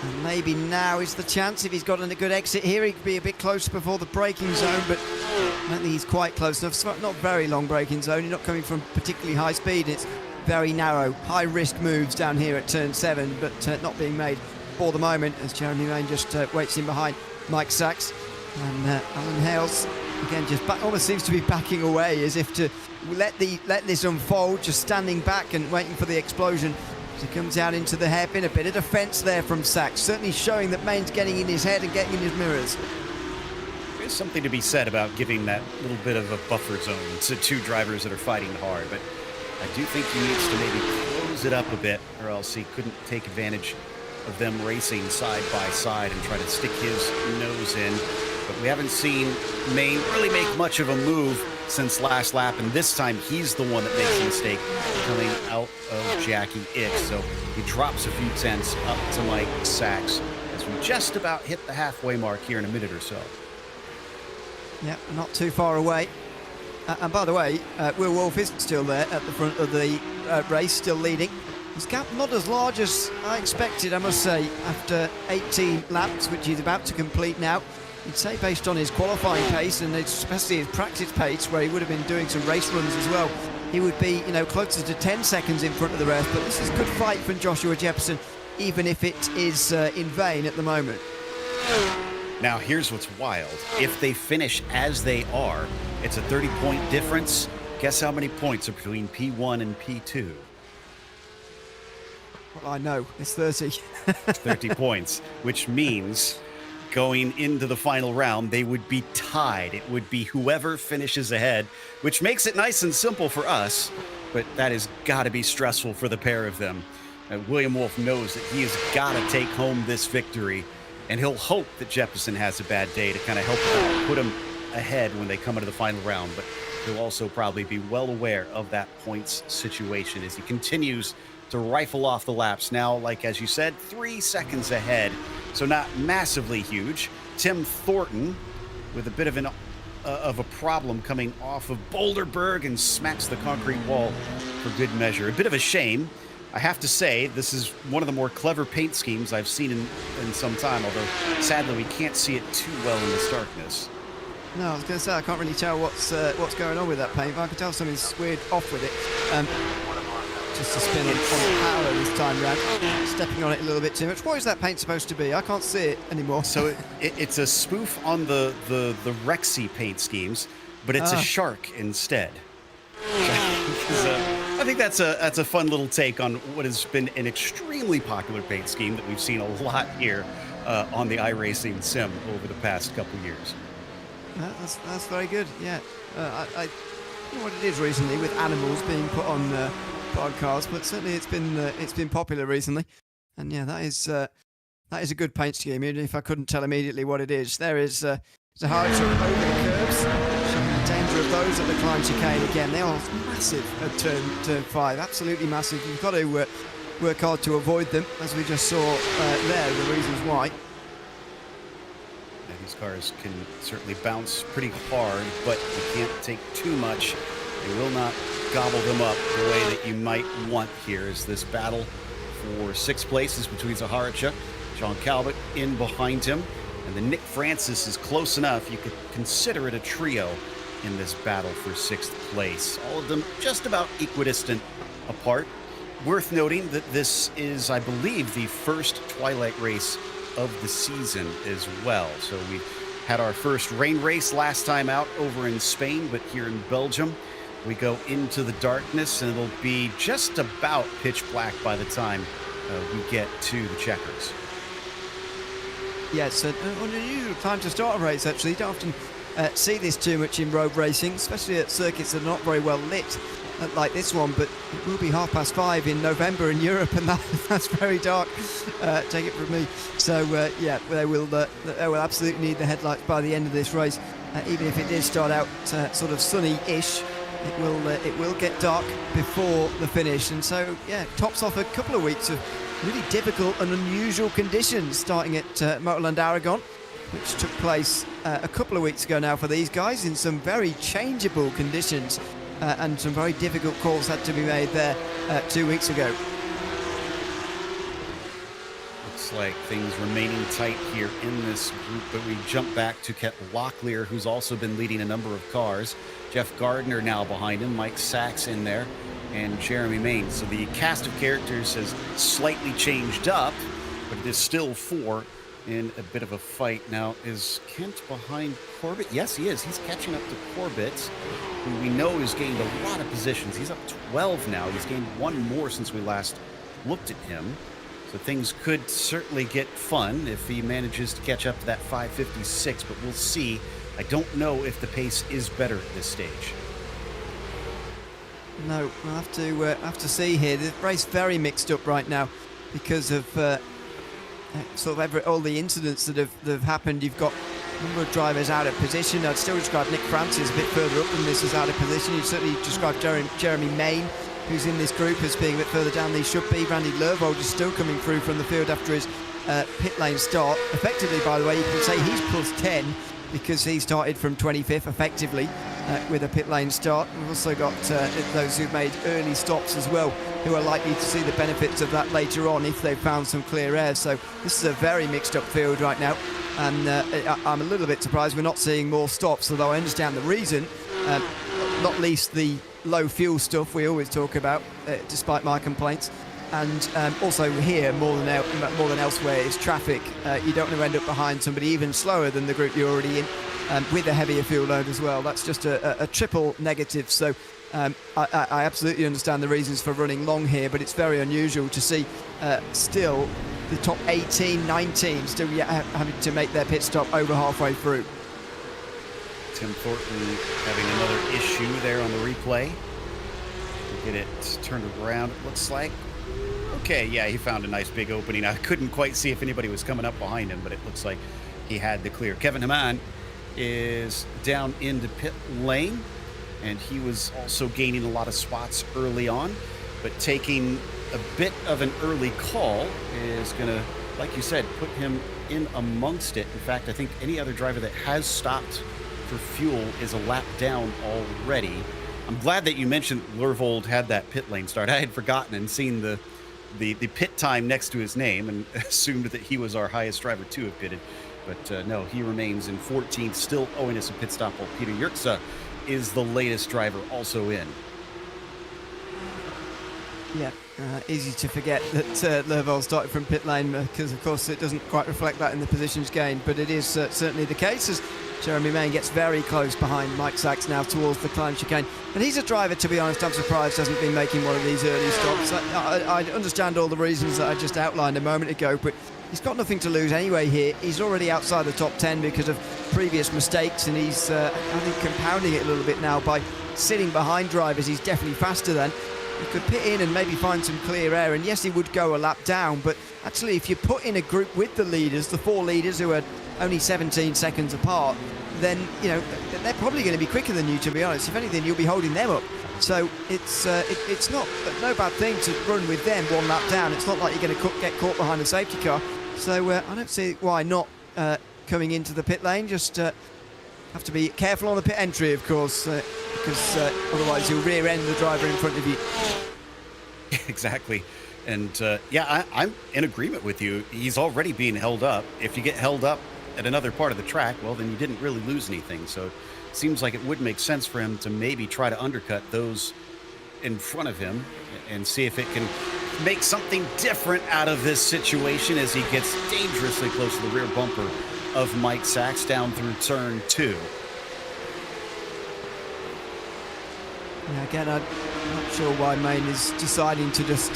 And maybe now is the chance. If he's got a good exit here, he could be a bit closer before the braking zone, but I don't think he's quite close enough. It's not very long braking zone. You're not coming from particularly high speed. It's very narrow, high-risk moves down here at turn 7, but not being made for the moment as Jeremy Main just waits in behind Mike Sachs. And Alan Hales, again, just almost seems to be backing away as if to let this unfold, just standing back and waiting for the explosion. As he comes out into the hairpin, a bit of defence there from Sachs, certainly showing that Main's getting in his head and getting in his mirrors. There's something to be said about giving that little bit of a buffer zone to two drivers that are fighting hard, but I do think he needs to maybe close it up a bit, or else he couldn't take advantage of them racing side by side and try to stick his nose in. But we haven't seen Main really make much of a move since last lap, and this time he's the one that makes a mistake coming out of Jackie Ick. So he drops a few tenths up to Mike Sachs as we just about hit the halfway mark here in a minute or so. Yeah, not too far away. And by the way, Will Wolf is still there at the front of the race, still leading. His gap not as large as I expected, I must say, after 18 laps, which he's about to complete now. You'd say based on his qualifying pace and especially his practice pace, where he would have been doing some race runs as well, he would be, closer to 10 seconds in front of the rest. But this is a good fight from Joshua Jepson, even if it is in vain at the moment. Now, here's what's wild. If they finish as they are, it's a 30-point difference. Guess how many points are between P1 and P2? Well, I know. It's 30. 30 points, which means going into the final round, they would be tied. It would be whoever finishes ahead, which makes it nice and simple for us, but that has got to be stressful for the pair of them. William Wolf knows that he has got to take home this victory, and he'll hope that Jeppesen has a bad day to kind of help put him ahead when they come into the final round, but he'll also probably be well aware of that points situation as he continues to rifle off the laps. Now, like as you said, 3 seconds ahead, so not massively huge. Tim Thornton with a bit of a problem coming off of Boulderberg and smacks the concrete wall for good measure. A bit of a shame. I have to say, this is one of the more clever paint schemes I've seen in some time, although sadly we can't see it too well in this darkness. No, I was going to say, I can't really tell what's going on with that paint, but I can tell something's weird off with it. Just a spin on the power this time round, stepping on it a little bit too much. What is that paint supposed to be? I can't see it anymore. So it's a spoof on the Rexy paint schemes, but it's a shark instead. I think that's a fun little take on what has been an extremely popular paint scheme that we've seen a lot here on the iRacing sim over the past couple years. That's very good. Yeah, I don't know what it is recently with animals being put on cars, but certainly it's been popular recently. And yeah, that is a good paint scheme. Even if I couldn't tell immediately what it is, there is a hard shot over the curves, showing the danger of those at the climb chicane again. They are massive at turn 5, absolutely massive. You've got to work hard to avoid them, as we just saw there. The reasons why. Yeah, these cars can certainly bounce pretty hard, but you can't take too much. They will not gobble them up the way that you might want here, as this battle for 6th place is between Zaharicha, John Calvert in behind him, and the Nick Francis is close enough you could consider it a trio in this battle for 6th place. All of them just about equidistant apart. Worth noting that this is, I believe, the first Twilight race of the season as well. So we had our first rain race last time out over in Spain, but here in Belgium, we go into the darkness, and it'll be just about pitch black by the time we get to the checkers. Yeah, it's an unusual time to start a race, actually. You don't often see this too much in road racing, especially at circuits that are not very well lit like this one, but it will be 5:30 in November in Europe, and that's very dark, take it from me. So, yeah, they will absolutely need the headlights by the end of this race. Even if it did start out sort of sunny-ish, it will get dark before the finish. And so, yeah, tops off a couple of weeks of really difficult and unusual conditions, starting at Motorland Aragon, which took place a couple of weeks ago now for these guys in some very changeable conditions, and some very difficult calls had to be made there 2 weeks ago. Looks like things remaining tight here in this group, but we jump back to Ket Locklear, who's also been leading a number of cars. Jeff Gardner now behind him, Mike Sachs in there, and Jeremy Main. So the cast of characters has slightly changed up, but it is still 4 in a bit of a fight. Now, is Kent behind Corbett? Yes, he is. He's catching up to Corbett, who we know has gained a lot of positions. He's up 12 now. He's gained 1 more since we last looked at him. So things could certainly get fun if he manages to catch up to that 5:56, but we'll see. I don't know if the pace is better at this stage. No, we'll have to see here. The race very mixed up right now because of sort of all the incidents that have happened. You've got number of drivers out of position. I'd still describe Nick Francis a bit further up than this as out of position. You'd certainly describe Jeremy Main, who's in this group, as being a bit further down than he should be. Randy Lervold is still coming through from the field after his pit lane start. Effectively, by the way, you can say he's plus 10 because he started from 25th effectively with a pit lane start. We've also got those who've made early stops as well, who are likely to see the benefits of that later on if they've found some clear air. So this is a very mixed up field right now, and I'm a little bit surprised we're not seeing more stops, although I understand the reason, not least the low fuel stuff we always talk about, despite my complaints. And also here, more than elsewhere, is traffic. You don't want to end up behind somebody even slower than the group you're already in, with a heavier fuel load as well. That's just a triple negative. So I absolutely understand the reasons for running long here, but it's very unusual to see still the top 18, 19 still having to make their pit stop over halfway through. Tim Thornton having another issue there on the replay. We'll get it turned around, it looks like. Okay, yeah, he found a nice big opening. I couldn't quite see if anybody was coming up behind him, but it looks like he had the clear. Kevin Haman is down into pit lane, and he was also gaining a lot of spots early on, but taking a bit of an early call is going to, like you said, put him in amongst it. In fact, I think any other driver that has stopped for fuel is a lap down already. I'm glad that you mentioned Lervold had that pit lane start. I had forgotten and seen the pit time next to his name and assumed that he was our highest driver to have pitted. But no, he remains in 14th, still owing us a pit stop, while Peter Yerxa is the latest driver also in. Yeah, easy to forget that Lervold started from pit lane because, of course, it doesn't quite reflect that in the positions gained. But it is certainly the case as Jeremy Main gets very close behind Mike Sachs now towards the climb chicane. And he's a driver, to be honest, I'm surprised hasn't been making one of these early stops. I understand all the reasons that I just outlined a moment ago, but he's got nothing to lose anyway here. He's already outside the top 10 because of previous mistakes, and he's, I think, compounding it a little bit now by sitting behind drivers he's definitely faster than. He could pit in and maybe find some clear air, and yes, he would go a lap down, but actually if you put in a group with the leaders, the four leaders who are only 17 seconds apart, then, you know, they're probably going to be quicker than you, to be honest. If anything, you'll be holding them up. So it's not no bad thing to run with them one lap down. It's not like you're going to get caught behind a safety car. So I don't see why not coming into the pit lane. Just have to be careful on the pit entry, of course, because otherwise you'll rear end the driver in front of you. Exactly. And yeah, I'm in agreement with you. He's already being held up. If you get held up at another part of the track, well, then you didn't really lose anything. So it seems like it would make sense for him to maybe try to undercut those in front of him and see if it can make something different out of this situation as he gets dangerously close to the rear bumper of Mike Sachs down through turn 2. Yeah, again, I'm not sure why Main is deciding to just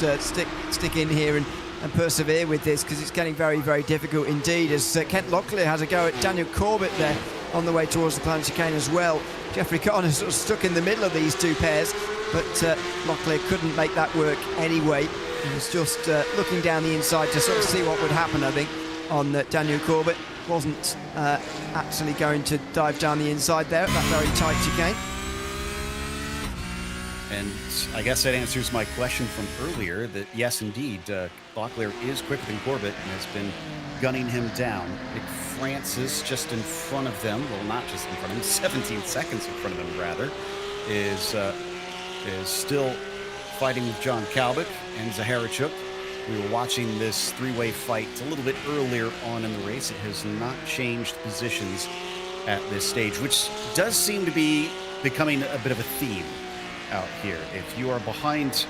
stick in here and persevere with this, because it's getting very, very difficult indeed, as Kent Locklear has a go at Daniel Corbett there on the way towards the climb chicane as well. Jeffrey Connor sort of stuck in the middle of these two pairs, but Locklear couldn't make that work anyway. He was just looking down the inside to sort of see what would happen, I think, on Daniel Corbett. Wasn't actually going to dive down the inside there at that very tight chicane. And I guess that answers my question from earlier that, yes, indeed, Locklear is quicker than Corbett and has been gunning him down. Nick Francis just in front of them, well, not just in front of him, 17 seconds in front of them, rather, is still fighting with John Calvert and Zaharachuk. We were watching this three-way fight a little bit earlier on in the race. It has not changed positions at this stage, which does seem to be becoming a bit of a theme out here. If you are behind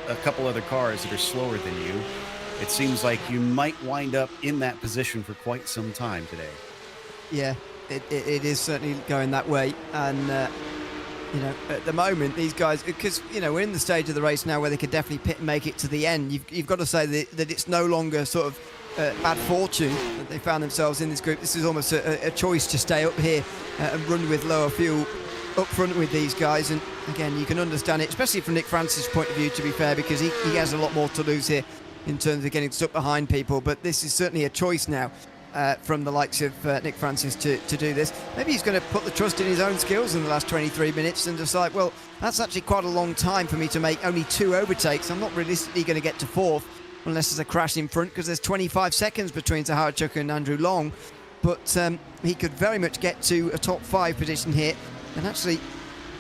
a couple other cars that are slower than you, it seems like you might wind up in that position for quite some time today. Yeah, it is certainly going that way. And, you know, at the moment, these guys, because, you know, we're in the stage of the race now where they could definitely pit and make it to the end. You've got to say that it's no longer sort of bad fortune that they found themselves in this group. This is almost a choice to stay up here and run with lower fuel up front with these guys. And again, you can understand it, especially from Nick Francis' point of view, to be fair, because he has a lot more to lose here in terms of getting stuck behind people. But this is certainly a choice now. from the likes of Nick Francis to do this. Maybe he's going to put the trust in his own skills in the last 23 minutes and decide, well, that's actually quite a long time for me to make only 2 overtakes. I'm not realistically going to get to 4th unless there's a crash in front, because there's 25 seconds between Zaharchuk and Andrew Long. But he could very much get to a top 5 position here. And actually,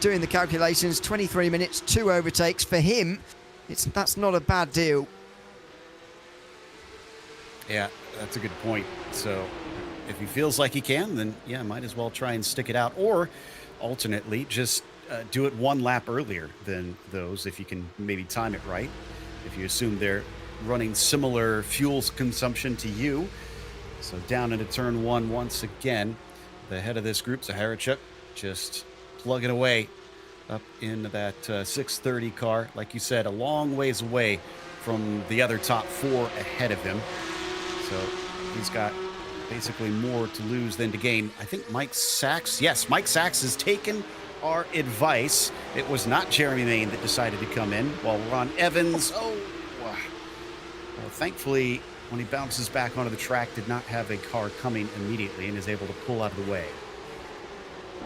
doing the calculations, 23 minutes, 2 overtakes for him, that's not a bad deal. Yeah, that's a good point. So if he feels like he can, then yeah, might as well try and stick it out. Or alternately, just do it 1 lap earlier than those, if you can maybe time it right. If you assume they're running similar fuel consumption to you. So down into turn 1 once again. The head of this group, Zaharchuk, just plugging away up into that 630 car. Like you said, a long ways away from the other top 4 ahead of him. So he's got basically more to lose than to gain. I think Mike Sachs, yes, Mike Sachs has taken our advice. It was not Jeremy Main that decided to come in, while Ron Evans, well, thankfully, when he bounces back onto the track, did not have a car coming immediately and is able to pull out of the way.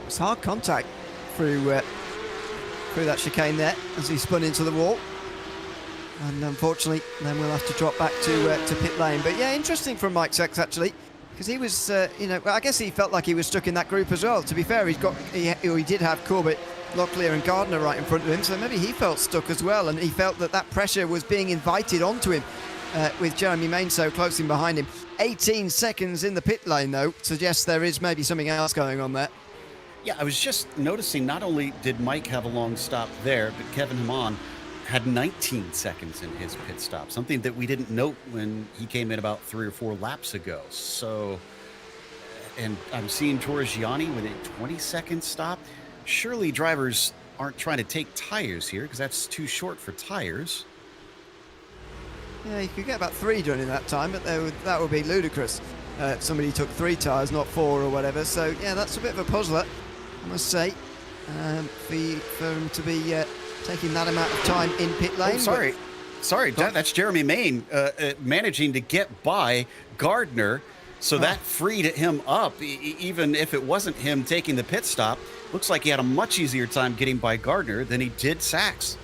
It's hard contact through that chicane there as he spun into the wall. And unfortunately, then we'll have to drop back to pit lane. But yeah, interesting from Mike Sachs, actually, because he was, I guess he felt like he was stuck in that group as well. To be fair, he did have Corbett, Locklear and Gardner right in front of him, so maybe he felt stuck as well, and he felt that pressure was being invited onto him with Jeremy Main so close in behind him. 18 seconds in the pit lane, though, suggests there is maybe something else going on there. Yeah, I was just noticing, not only did Mike have a long stop there, but Kevin Haman had 19 seconds in his pit stop, something that we didn't note when he came in about 3 or 4 laps ago. So, and I'm seeing Torrigiani with a 20-second stop. Surely drivers aren't trying to take tires here, because that's too short for tires. Yeah, you could get about 3 done in that time, but that would be ludicrous. Somebody took 3 tires, not 4 or whatever. So yeah, that's a bit of a puzzler, I must say, for him to be taking that amount of time in pit lane. Oh, sorry, that's Jeremy Main managing to get by Gardner, so that freed him up. Even if it wasn't him taking the pit stop, looks like he had a much easier time getting by Gardner than he did Sachs.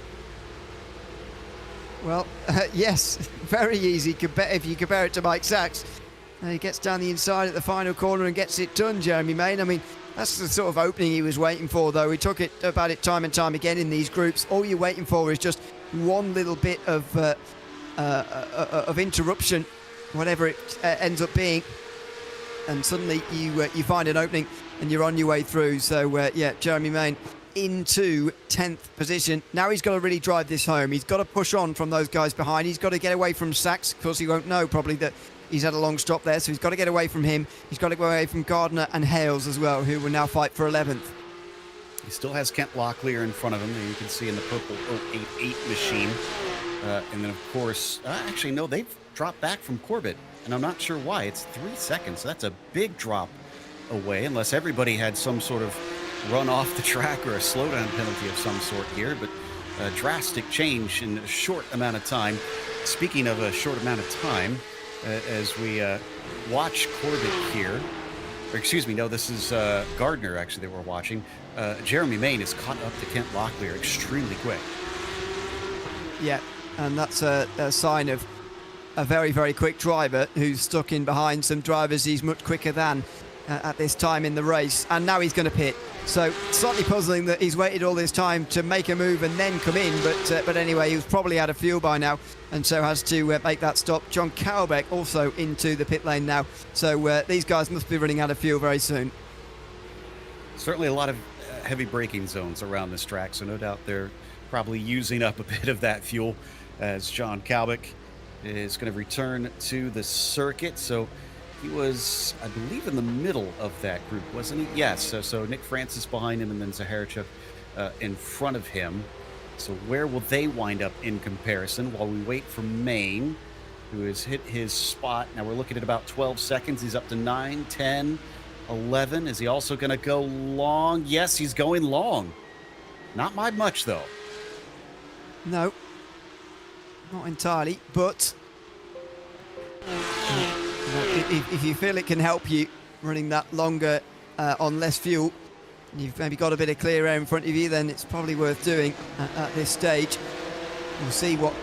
Well, yes, very easy if you compare it to Mike Sachs. He gets down the inside at the final corner and gets it done, Jeremy Main. I mean, that's the sort of opening he was waiting for, though. He took it about it time and time again in these groups. All you're waiting for is just one little bit of interruption, whatever it ends up being, and suddenly you find an opening and you're on your way through. So yeah, Jeremy Main into 10th position. Now he's got to really drive this home. He's got to push on from those guys behind. He's got to get away from Sachs. Of course, he won't know probably that he's had a long stop there, so he's got to get away from him. He's got to go away from Gardner and Hales as well, who will now fight for 11th. He still has Kent Locklear in front of him, and you can see in the purple 088 machine. And then, of course, actually, no, they've dropped back from Corbett, and I'm not sure why. It's 3 seconds, so that's a big drop away, unless everybody had some sort of run off the track or a slowdown penalty of some sort here. But a drastic change in a short amount of time. Speaking of a short amount of time, as we watch Corbett here, or excuse me, no, this is Gardner actually that we're watching. Jeremy Main is caught up to Kent Locklear extremely quick. Yeah, and that's a sign of a very, very quick driver who's stuck in behind some drivers he's much quicker than at this time in the race. And now he's going to pit. So slightly puzzling that he's waited all this time to make a move and then come in. But anyway, he was probably out of fuel by now, and so has to make that stop. John Cowbeck also into the pit lane now. So these guys must be running out of fuel very soon. Certainly a lot of heavy braking zones around this track, so no doubt they're probably using up a bit of that fuel as John Cowbeck is going to return to the circuit. So he was, I believe, in the middle of that group, wasn't he? Yes. So Nick Francis behind him, and then Zaharchuk in front of him. So where will they wind up in comparison while we wait for Main, who has hit his spot? Now we're looking at about 12 seconds. He's up to 9, 10, 11. Is he also going to go long? Yes, he's going long. Not by much, though. No, not entirely, but If you feel it can help you running that longer on less fuel, and you've maybe got a bit of clear air in front of you, then it's probably worth doing at this stage. We'll see what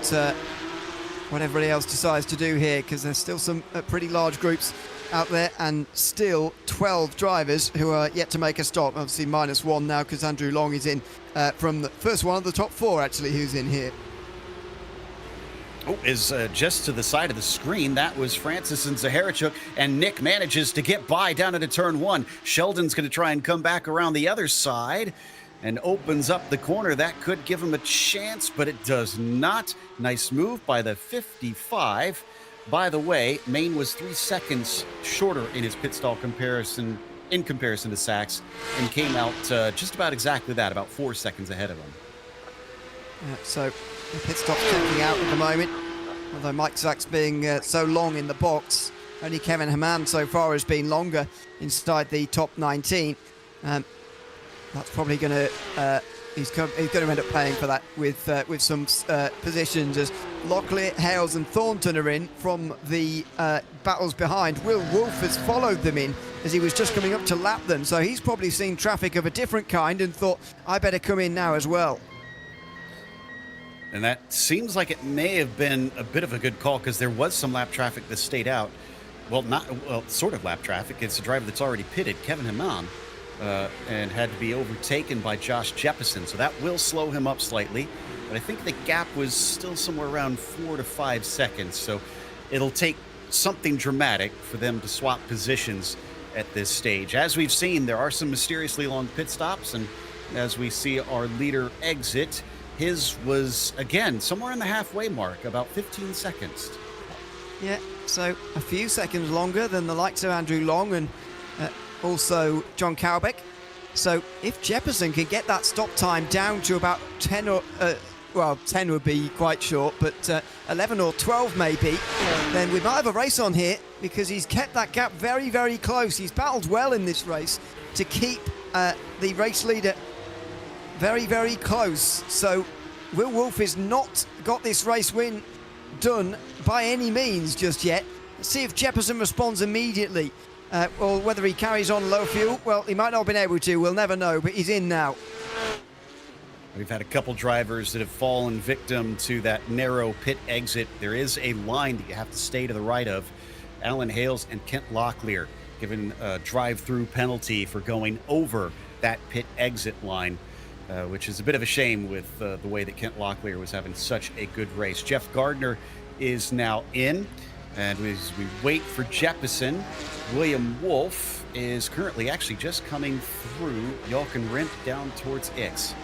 everybody else decides to do here, because there's still some pretty large groups out there, and still 12 drivers who are yet to make a stop. Obviously -1 now because Andrew Long is in from the first one of the top 4 actually who's in here. Oh, is just to the side of the screen. That was Francis and Zaharachuk, and Nick manages to get by down into turn 1. Sheldon's going to try and come back around the other side and opens up the corner. That could give him a chance, but it does not. Nice move by the 55. By the way, Maine was 3 seconds shorter in his pit stall comparison to Sachs, and came out just about exactly that, about 4 seconds ahead of him. So the pit stop's checking out at the moment, although Mike Sachs being so long in the box, only Kevin Hamann so far has been longer inside the top 19. That's probably going to he's going to end up paying for that with some positions, as Locklear, Hales and Thornton are in from the battles behind. Will Wolf has followed them in as he was just coming up to lap them, so he's probably seen traffic of a different kind and thought, I better come in now as well. And that seems like it may have been a bit of a good call, because there was some lap traffic that stayed out. Well, sort of lap traffic. It's a driver that's already pitted, Kevin Hamann, and had to be overtaken by Josh Jeppesen. So that will slow him up slightly. But I think the gap was still somewhere around 4 to 5 seconds. So it'll take something dramatic for them to swap positions at this stage. As we've seen, there are some mysteriously long pit stops. And as we see our leader exit, his was, again, somewhere in the halfway mark, about 15 seconds. Yeah, so a few seconds longer than the likes of Andrew Long and also John Cowbeck. So if Jeppesen can get that stop time down to about 10 or, 10 would be quite short, but 11 or 12 maybe, then we might have a race on here, because he's kept that gap very, very close. He's battled well in this race to keep the race leader very, very close. So Will Wolf has not got this race win done by any means just yet. Let's see if Jeppesen responds immediately, or whether he carries on low fuel. Well, he might not have been able to, we'll never know, but he's in now. We've had a couple drivers that have fallen victim to that narrow pit exit. There is a line that you have to stay to the right of. Alan Hales and Kent Locklear given a drive-through penalty for going over that pit exit line. Which is a bit of a shame with the way that Kent Locklear was having such a good race. Jeff Gardner is now in, and as we wait for Jeppesen, William Wolf is currently actually just coming through Jalkenrimp down towards Ix.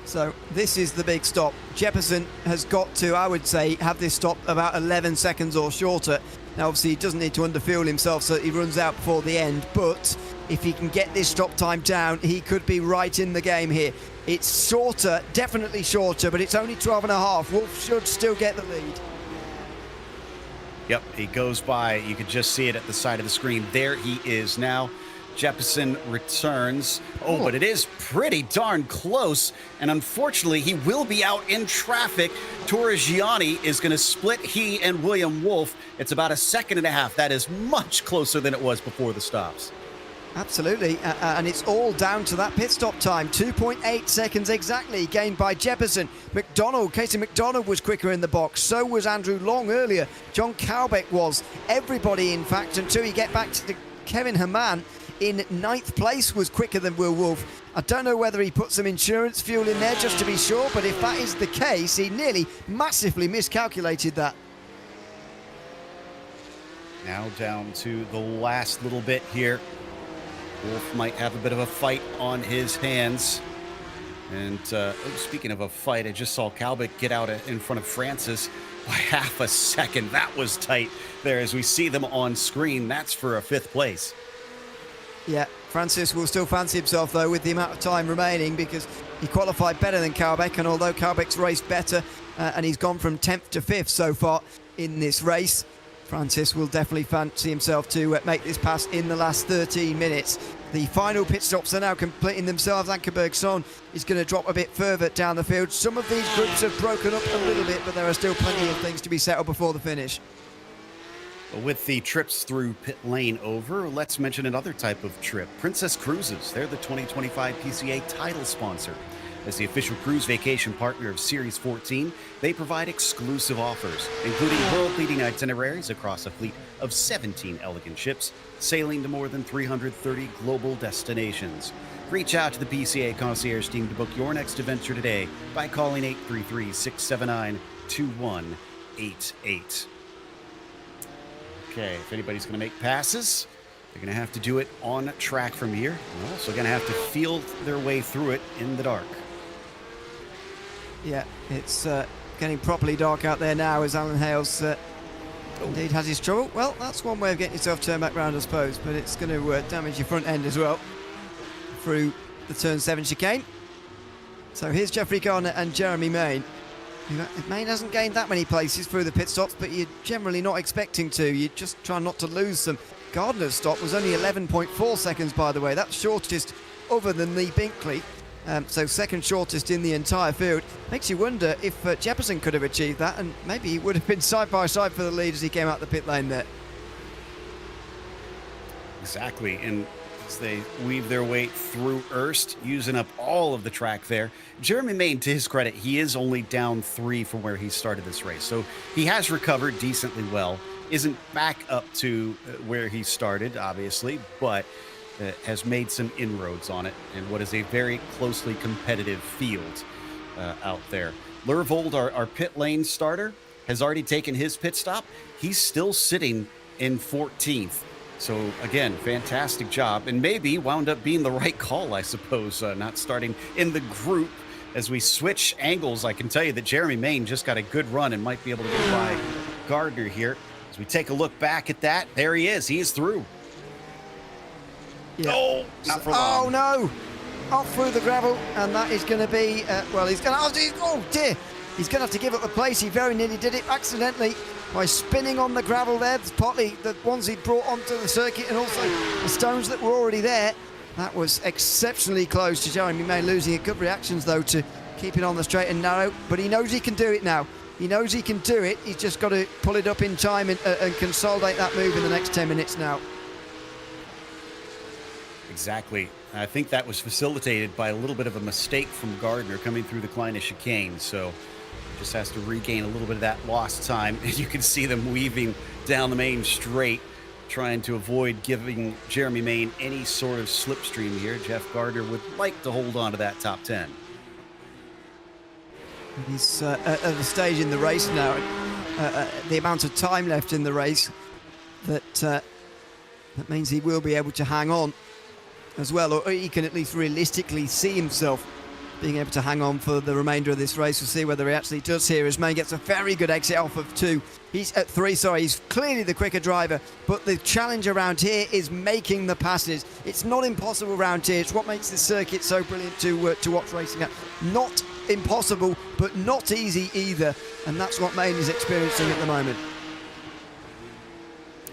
So this is the big stop. Jeppesen has got to, I would say, have this stop about 11 seconds or shorter. Now, obviously, he doesn't need to underfuel himself so he runs out before the end, but if he can get this stop time down, he could be right in the game here. It's shorter, definitely shorter, but it's only 12 and a half. Wolf should still get the lead. Yep, he goes by. You could just see it at the side of the screen. There he is now. Jeppesen returns. Oh, but it is pretty darn close. And unfortunately, he will be out in traffic. Torrigiani is going to split he and William Wolf. It's about 1.5 seconds. That is much closer than it was before the stops. Absolutely, and it's all down to that pit stop time. 2.8 seconds exactly gained by Jeppesen. Casey McDonald was quicker in the box. So was Andrew Long earlier. John Cowbeck was. Everybody, in fact, until you get back to Kevin Hamann in 9th place, was quicker than Will Wolf. I don't know whether he put some insurance fuel in there just to be sure, but if that is the case, he nearly massively miscalculated that. Now down to the last little bit here. Wolf might have a bit of a fight on his hands. And speaking of a fight, I just saw Cowbeck get out in front of Francis by 0.5 second. That was tight there as we see them on screen. That's for a 5th place. Yeah, Francis will still fancy himself, though, with the amount of time remaining, because he qualified better than Cowbeck, and although Cowbeck's raced better, and he's gone from 10th to 5th so far in this race, Francis will definitely fancy himself to make this pass in the last 13 minutes. The final pit stops are now completing themselves. Ankerbergson is going to drop a bit further down the field. Some of these groups have broken up a little bit, but there are still plenty of things to be settled before the finish. With the trips through pit lane over, let's mention another type of trip. Princess Cruises. They're the 2025 PCA title sponsor. As the official cruise vacation partner of Series 14, they provide exclusive offers, including world-leading itineraries across a fleet of 17 elegant ships, sailing to more than 330 global destinations. Reach out to the PCA concierge team to book your next adventure today by calling 833-679-2188. Okay, if anybody's going to make passes, they're going to have to do it on track from here. They're also going to have to feel their way through it in the dark. Yeah, it's getting properly dark out there now as Alan Hales indeed has his trouble. Well, that's one way of getting yourself turned back round, I suppose, but it's going to damage your front end as well through the turn 7 chicane. So here's Jeffrey Gardner and Jeremy Main. Main hasn't gained that many places through the pit stops, but you're generally not expecting to. You just try not to lose them. Gardner's stop was only 11.4 seconds, by the way. That's shortest other than Lee Binkley. So second shortest in the entire field. Makes you wonder if Jefferson could have achieved that, and maybe he would have been side by side for the lead as he came out the pit lane there. Exactly, and as they weave their way through Erst, using up all of the track there. Jeremy Main, to his credit, he is only down 3 from where he started this race, so he has recovered decently well. Isn't back up to where he started, obviously, but has made some inroads on it in what is a very closely competitive field out there. Lervold, our pit lane starter, has already taken his pit stop. He's still sitting in 14th. So, again, fantastic job, and maybe wound up being the right call, I suppose, not starting in the group. As we switch angles, I can tell you that Jeremy Main just got a good run and might be able to get by Gardner here. As we take a look back at that, there he is. He is through. Yeah. Oh, not for long. Oh, no. Off through the gravel, and that is going to be, well, he's going to, oh, dear. He's going to have to give up the place. He very nearly did it accidentally by spinning on the gravel there. There's partly the ones he brought onto the circuit and also the stones that were already there. That was exceptionally close to Jeremy Main losing it. Good reactions, though, to keeping on the straight and narrow. But he knows he can do it now. He knows he can do it. He's just got to pull it up in time and consolidate that move in the next 10 minutes now. Exactly. I think that was facilitated by a little bit of a mistake from Gardner coming through the Kleine chicane. So just has to regain a little bit of that lost time. You can see them weaving down the main straight, trying to avoid giving Jeremy Main any sort of slipstream here. Jeff Gardner would like to hold on to that top 10. He's at the stage in the race now, the amount of time left in the race, that means he will be able to hang on as well, or he can at least realistically see himself being able to hang on for the remainder of this race. We'll see whether he actually does here as Main gets a very good exit off of 2. He's at 3, sorry, he's clearly the quicker driver, but the challenge around here is making the passes. It's not impossible around here. It's what makes this circuit so brilliant to watch racing at. Not impossible, but not easy either, and that's what Main is experiencing at the moment.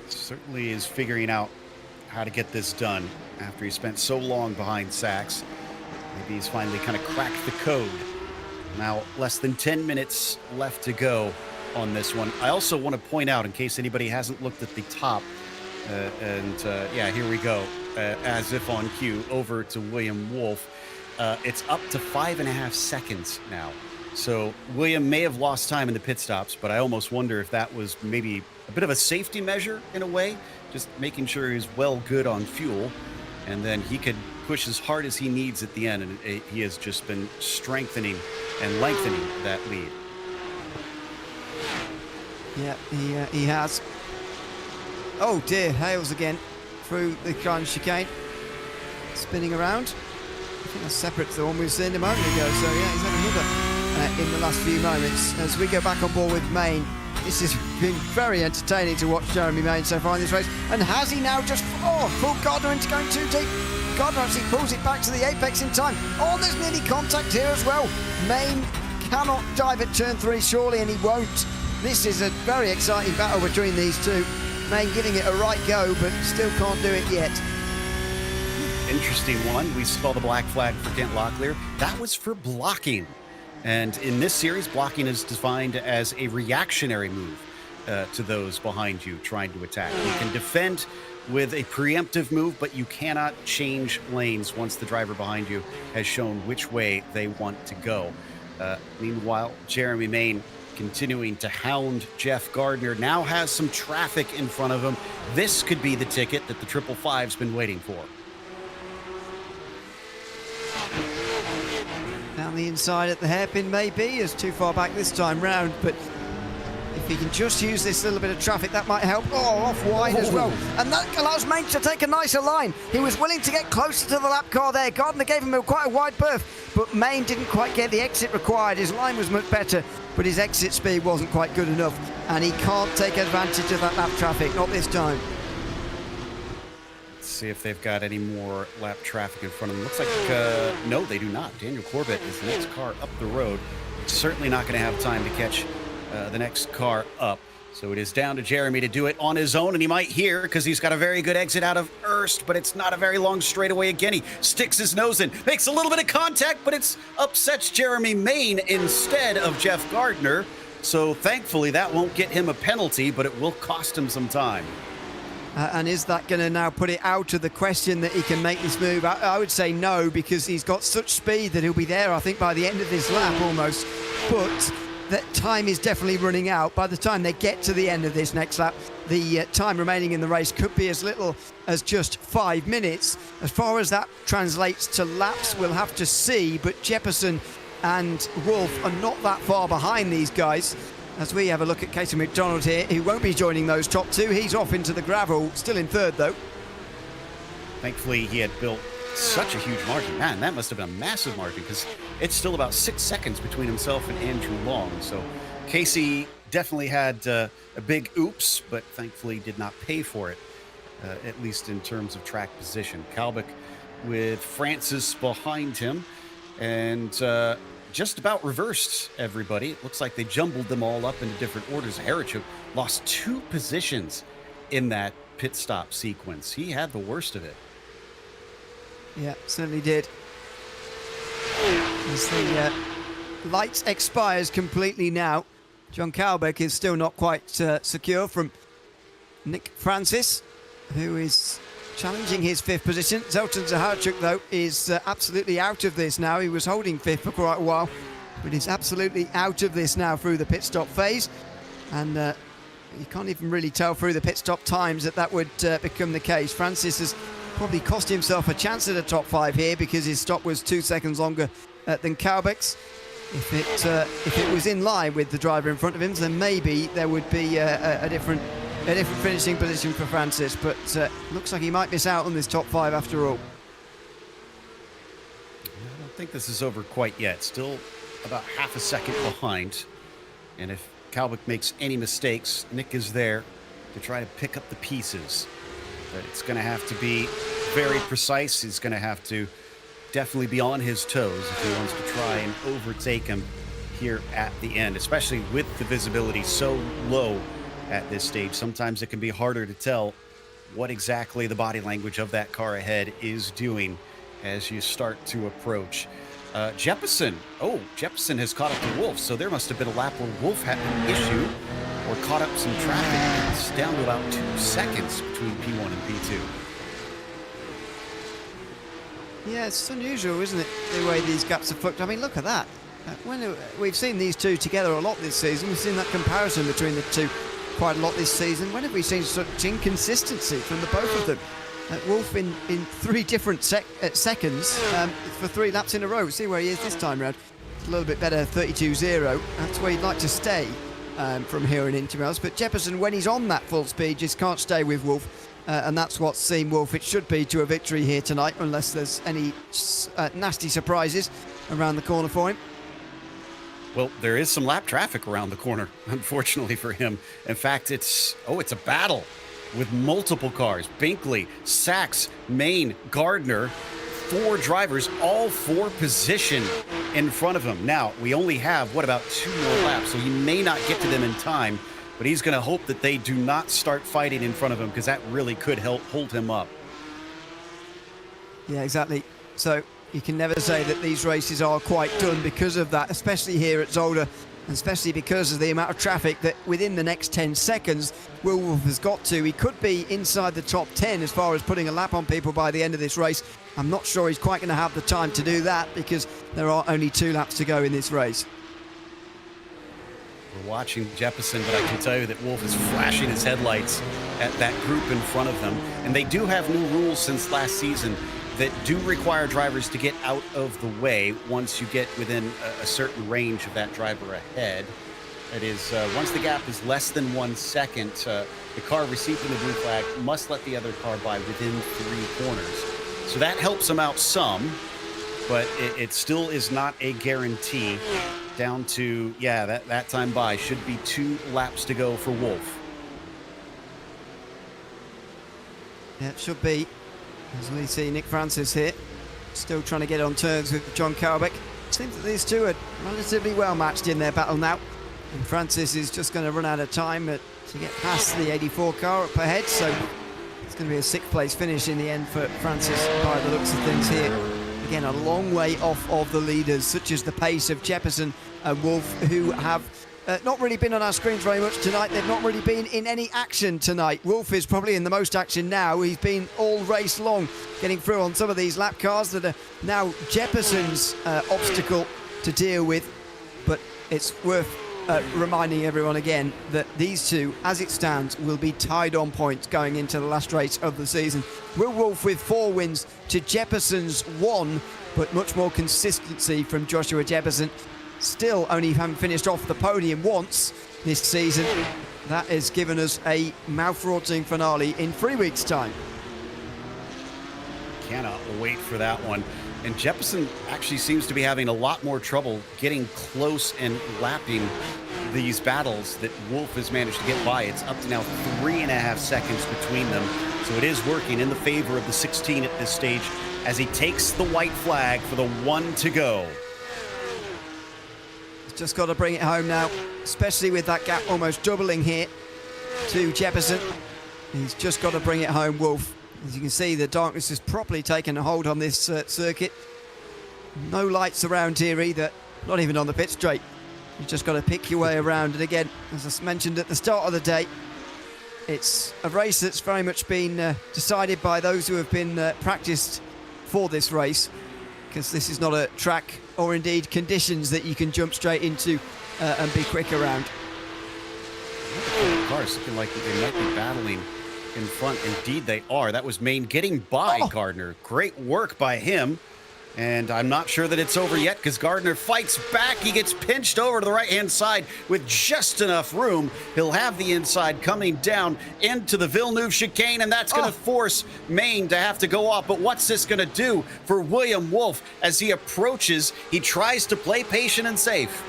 Certainly is figuring out how to get this done after he spent so long behind Sachs. Maybe he's finally kind of cracked the code. Now, less than 10 minutes left to go on this one. I also want to point out, in case anybody hasn't looked at the top, yeah, here we go, as if on cue, over to William Wolf. It's up to 5.5 seconds now. So William may have lost time in the pit stops, but I almost wonder if that was maybe a bit of a safety measure in a way, just making sure he's well good on fuel, and then he could push as hard as he needs at the end, and he has just been strengthening and lengthening that lead. Yeah, he has. Oh dear, Hales again through the Kleine chicane, spinning around. I think that's separate to the one we've seen a moment ago, so yeah, he's had another in the last few moments. As we go back on board with Main, this has been very entertaining to watch Jeremy Main so far in this race. And has he now just pulled Gardner into going too deep? Gardner actually pulls it back to the apex in time. Oh, there's nearly contact here as well. Main cannot dive at turn 3 surely, and he won't. This is a very exciting battle between these two. Main giving it a right go, but still can't do it yet. Interesting one. We saw the black flag for Kent Locklear. That was for blocking. And in this series, blocking is defined as a reactionary move. to those behind you trying to attack. You can defend with a preemptive move, but you cannot change lanes once the driver behind you has shown which way they want to go. Meanwhile, Jeremy Main continuing to hound Jeff Gardner, now has some traffic in front of him. This could be the ticket that the 555's been waiting for. Down the inside at the hairpin maybe, is too far back this time round, but if he can just use this little bit of traffic, that might help. Oh, off wide as well. And that allows Main to take a nicer line. He was willing to get closer to the lap car there. Gardner gave him quite a wide berth, but Main didn't quite get the exit required. His line was much better, but his exit speed wasn't quite good enough, and he can't take advantage of that lap traffic, not this time. Let's see if they've got any more lap traffic in front of them. Looks like, no, they do not. Daniel Corbett is the next car up the road. Certainly not going to have time to catch the next car up. So it is down to Jeremy to do it on his own, and he might here because he's got a very good exit out of Erst, but it's not a very long straightaway again. He sticks his nose in, makes a little bit of contact, but it's upsets Jeremy Main instead of Jeff Gardner. So thankfully that won't get him a penalty, but it will cost him some time. And is that going to now put it out of the question that he can make this move? I would say no, because he's got such speed that he'll be there, I think, by the end of this lap almost. But that time is definitely running out. By the time they get to the end of this next lap, the time remaining in the race could be as little as just 5 minutes. As far as that translates to laps, we'll have to see, but Jeppesen and Wolf are not that far behind these guys. As we have a look at Casey McDonald here, who won't be joining those top two. He's off into the gravel, still in third though. Thankfully, he had built such a huge margin. Man, that must have been a massive margin, because it's still about 6 seconds between himself and Andrew Long. So Casey definitely had a big oops, but thankfully did not pay for it, at least in terms of track position. Kalbick with Francis behind him, and just about reversed everybody. It looks like they jumbled them all up into different orders. Herichuk lost 2 positions in that pit stop sequence. He had the worst of it. Yeah, certainly did. As the lights expires completely now, John Kalbeck is still not quite secure from Nick Francis, who is challenging his 5th position. Zoltan Zaharchuk, though, is absolutely out of this now. He was holding 5th for quite a while, but he's absolutely out of this now through the pit stop phase. And you can't even really tell through the pit stop times that would become the case. Francis has probably cost himself a chance at a top 5 here, because his stop was 2 seconds longer than Kalbeck's. If it was in line with the driver in front of him, then maybe there would be a different finishing position for Francis, but looks like he might miss out on this top 5 after all. I don't think this is over quite yet. Still about half a second behind, and if Kalbick makes any mistakes, Nick is there to try to pick up the pieces. But it's going to have to be very precise. He's going to have to definitely be on his toes if he wants to try and overtake him here at the end, especially with the visibility so low at this stage. Sometimes it can be harder to tell what exactly the body language of that car ahead is doing as you start to approach. Jeppesen has caught up to Wolf, so there must have been a lap where Wolf had an issue or caught up some traffic. It's down to about 2 seconds between P1 and P2. Yeah, it's unusual, isn't it, the way these gaps are booked? I mean, look at that. We've seen these two together a lot this season. We've seen that comparison between the two quite a lot this season. When have we seen such inconsistency from the both of them? Wolf in 3 different seconds for 3 laps in a row. See where he is this time round. It's a little bit better, 32.0. That's where he'd like to stay from here and into miles. But Jeppesen, when he's on that full speed, just can't stay with Wolf. And that's what's seen Wolf, it should be, to a victory here tonight, unless there's any nasty surprises around the corner for him. Well, there is some lap traffic around the corner, unfortunately for him. In fact, it's a battle with multiple cars. Binkley, Sachs, Main, Gardner, 4 drivers, all 4 position in front of him. Now, we only have, about 2 more laps, so he may not get to them in time, but he's going to hope that they do not start fighting in front of him, because that really could help hold him up. Yeah, exactly. So you can never say that these races are quite done because of that, especially here at Zolder. especially because of the amount of traffic that within the next 10 seconds Will Wolf has got to. He could be inside the top 10 as far as putting a lap on people by the end of this race. I'm not sure he's quite going to have the time to do that because there are only 2 laps to go in this race. We're watching Jeppesen, but I can tell you that Wolf is flashing his headlights at that group in front of them. And they do have new rules since last season that do require drivers to get out of the way once you get within a certain range of that driver ahead. That is, once the gap is less than 1 second, the car receiving the blue flag must let the other car by within 3 corners. So that helps them out some, but it still is not a guarantee. Down to, that time by should be 2 laps to go for Wolf. Yeah, it should be. As we see Nick Francis here, still trying to get on terms with John Carbeck. Seems that these two are relatively well matched in their battle now. And Francis is just going to run out of time to get past the 84 car up ahead. So it's going to be a 6th place finish in the end for Francis by the looks of things here. Again, a long way off of the leaders, such as the pace of Jeppesen and Wolf, who have not really been on our screens very much tonight. They've not really been in any action tonight. Wolf is probably in the most action now. He's been all race long getting through on some of these lap cars that are now Jeppesen's obstacle to deal with. But it's worth reminding everyone again that these two, as it stands, will be tied on points going into the last race of the season. Will Wolf with 4 wins to Jeppesen's 1, but much more consistency from Joshua Jeppesen. Still only having finished off the podium once this season. That has given us a mouth-watering finale in 3 weeks' time. Cannot wait for that one. And Jeppesen actually seems to be having a lot more trouble getting close and lapping these battles that Wolf has managed to get by. It's up to now 3.5 seconds between them. So it is working in the favor of the 16 at this stage as he takes the white flag for the 1 to go. Just got to bring it home now, especially with that gap almost doubling here to Jeppesen. He's just got to bring it home, Wolf. As you can see, the darkness has properly taken a hold on this circuit. No lights around here either, not even on the pit straight. You've just got to pick your way around. And again, as I mentioned at the start of the day, it's a race that's very much been decided by those who have been practiced for this race, because this is not a track or indeed conditions that you can jump straight into and be quick around. The cars looking like they might be battling in front. Indeed they are. That was Main getting by Gardner. Great work by him. And I'm not sure that it's over yet because Gardner fights back. He gets pinched over to the right-hand side with just enough room. He'll have the inside coming down into the Villeneuve chicane, and that's going to force Main to have to go off. But what's this going to do for William Wolf as he approaches? He tries to play patient and safe.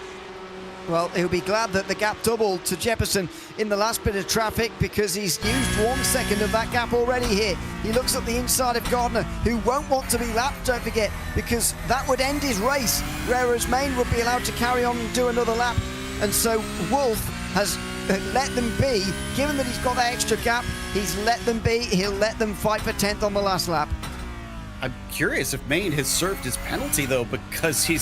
Well, he'll be glad that the gap doubled to Jeppesen in the last bit of traffic because he's used 1 second of that gap already here. He looks at the inside of Gardner, who won't want to be lapped, don't forget, because that would end his race, whereas Main would be allowed to carry on and do another lap. And so Wolf has let them be. Given that he's got that extra gap, he's let them be. He'll let them fight for 10th on the last lap. I'm curious if Main has served his penalty, though, because he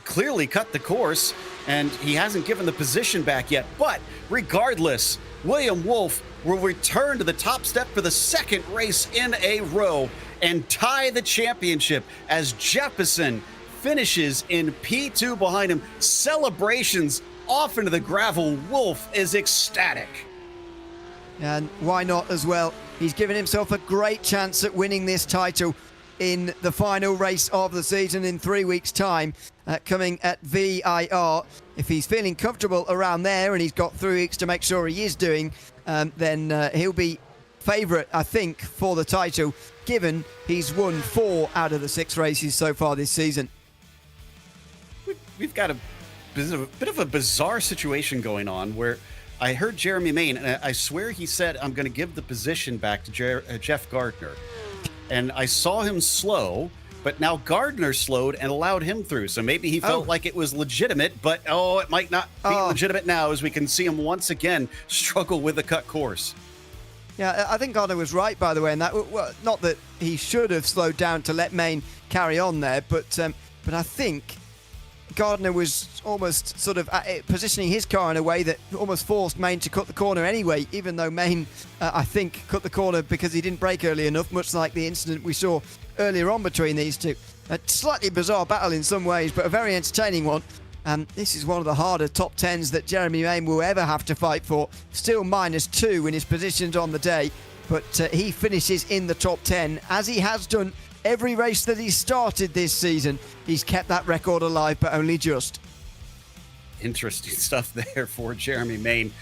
clearly cut the course and he hasn't given the position back yet. But regardless, William Wolf will return to the top step for the 2nd race in a row and tie the championship as Jeppesen finishes in P2 behind him. Celebrations off into the gravel. Wolf is ecstatic. And why not as well? He's given himself a great chance at winning this title in the final race of the season in 3 weeks' time, coming at VIR. If he's feeling comfortable around there and he's got 3 weeks to make sure he is doing, then he'll be favourite, I think, for the title, given he's won 4 out of the 6 races so far this season. We've got a bit of a bizarre situation going on where I heard Jeremy Main, and I swear he said, I'm going to give the position back to Jeff Gardner. And I saw him slow, but now Gardner slowed and allowed him through. So maybe he felt like it was legitimate, but it might not be legitimate now as we can see him once again struggle with the cut course. Yeah, I think Gardner was right, by the way, in that. Well, not that he should have slowed down to let Main carry on there, but I think Gardner was almost sort of positioning his car in a way that almost forced Main to cut the corner anyway, even though Main, I think, cut the corner because he didn't brake early enough, much like the incident we saw earlier on between these two. A slightly bizarre battle in some ways, but a very entertaining one. This is one of the harder top 10s that Jeremy Main will ever have to fight for. Still -2 in his positions on the day, but he finishes in the top 10, as he has done every race that he's started this season. He's kept that record alive, but only just. Interesting stuff there for Jeremy Main.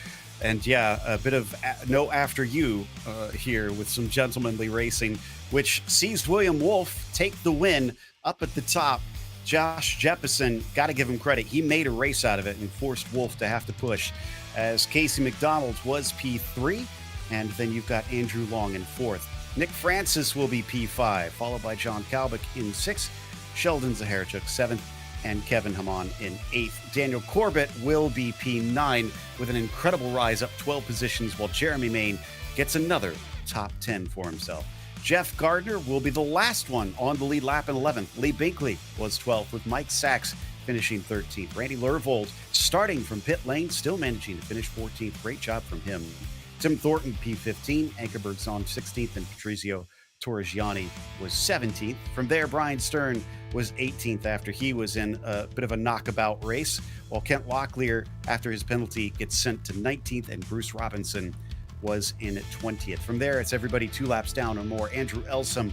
And yeah, a bit of no after you here with some gentlemanly racing, which sees William Wolf take the win up at the top. Josh Jeppesen, got to give him credit. He made a race out of it and forced Wolf to have to push, as Casey McDonald was P3, and then you've got Andrew Long in 4th. Nick Francis will be P5, followed by John Kalbick in 6th, Sheldon Zaharchuk 7th, and Kevin Haman in 8th. Daniel Corbett will be P9 with an incredible rise up 12 positions, while Jeremy Main gets another top 10 for himself. Jeff Gardner will be the last one on the lead lap in 11th. Lee Binkley was 12th, with Mike Sachs finishing 13th. Randy Lervold starting from pit lane, still managing to finish 14th. Great job from him. Tim Thornton, P15. Ankerberg's on 16th, and Patrizio Torrigiani was 17th. From there, Brian Stern was 18th after he was in a bit of a knockabout race, while Kent Locklear, after his penalty, gets sent to 19th, and Bruce Robinson was in 20th. From there, it's everybody 2 laps down or more. Andrew Elsom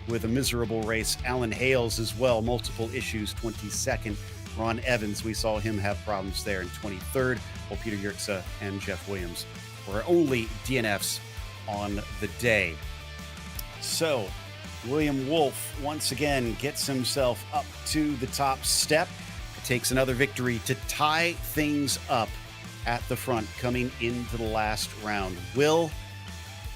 with a miserable race. Alan Hales as well, multiple issues, 22nd. Ron Evans, we saw him have problems there in 23rd, while Peter Yerxa and Jeff Williams were only DNFs on the day. So, William Wolf once again gets himself up to the top step. It takes another victory to tie things up at the front coming into the last round. Will,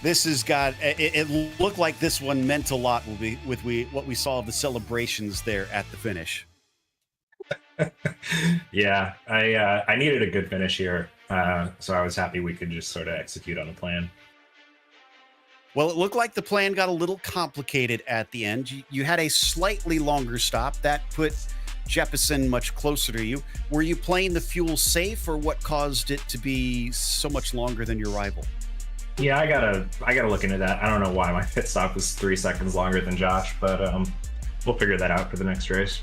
this has got, it looked like this one meant a lot with what we saw of the celebrations there at the finish. Yeah, I needed a good finish here, so I was happy we could just sort of execute on the plan. Well, it looked like the plan got a little complicated at the end. You had a slightly longer stop that put Jeppesen much closer to you. Were you playing the fuel safe, or what caused it to be so much longer than your rival? Yeah, I gotta look into that. I don't know why my pit stop was 3 seconds longer than Josh, but we'll figure that out for the next race.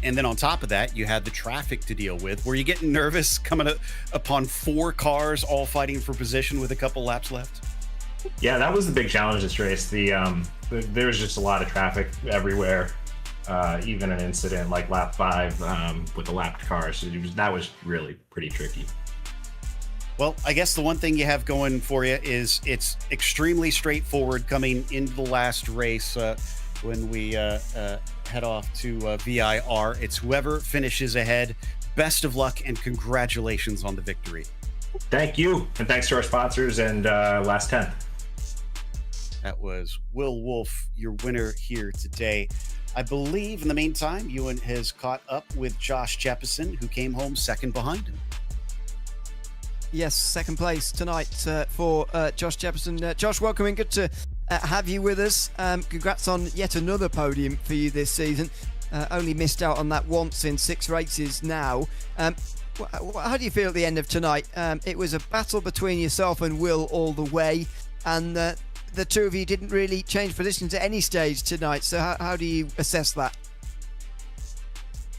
And then on top of that, you had the traffic to deal with. Were you getting nervous coming upon 4 cars all fighting for position with a couple laps left? Yeah, that was the big challenge this race. There was just a lot of traffic everywhere. Even an incident like lap 5 with the lapped cars. So that was really pretty tricky. Well, I guess the one thing you have going for you is it's extremely straightforward coming into the last race when we head off to VIR. It's whoever finishes ahead. Best of luck and congratulations on the victory. Thank you. And thanks to our sponsors and last 10th. That was Will Wolf, your winner here today. I believe in the meantime, Ewan has caught up with Josh Jeppesen, who came home second behind him. Yes, second place tonight for Josh Jeppesen. Josh, welcome in. Good to have you with us. Congrats on yet another podium for you this season. Only missed out on that once in 6 races now. How do you feel at the end of tonight? It was a battle between yourself and Will all the way, and the two of you didn't really change positions at any stage tonight. So how do you assess that?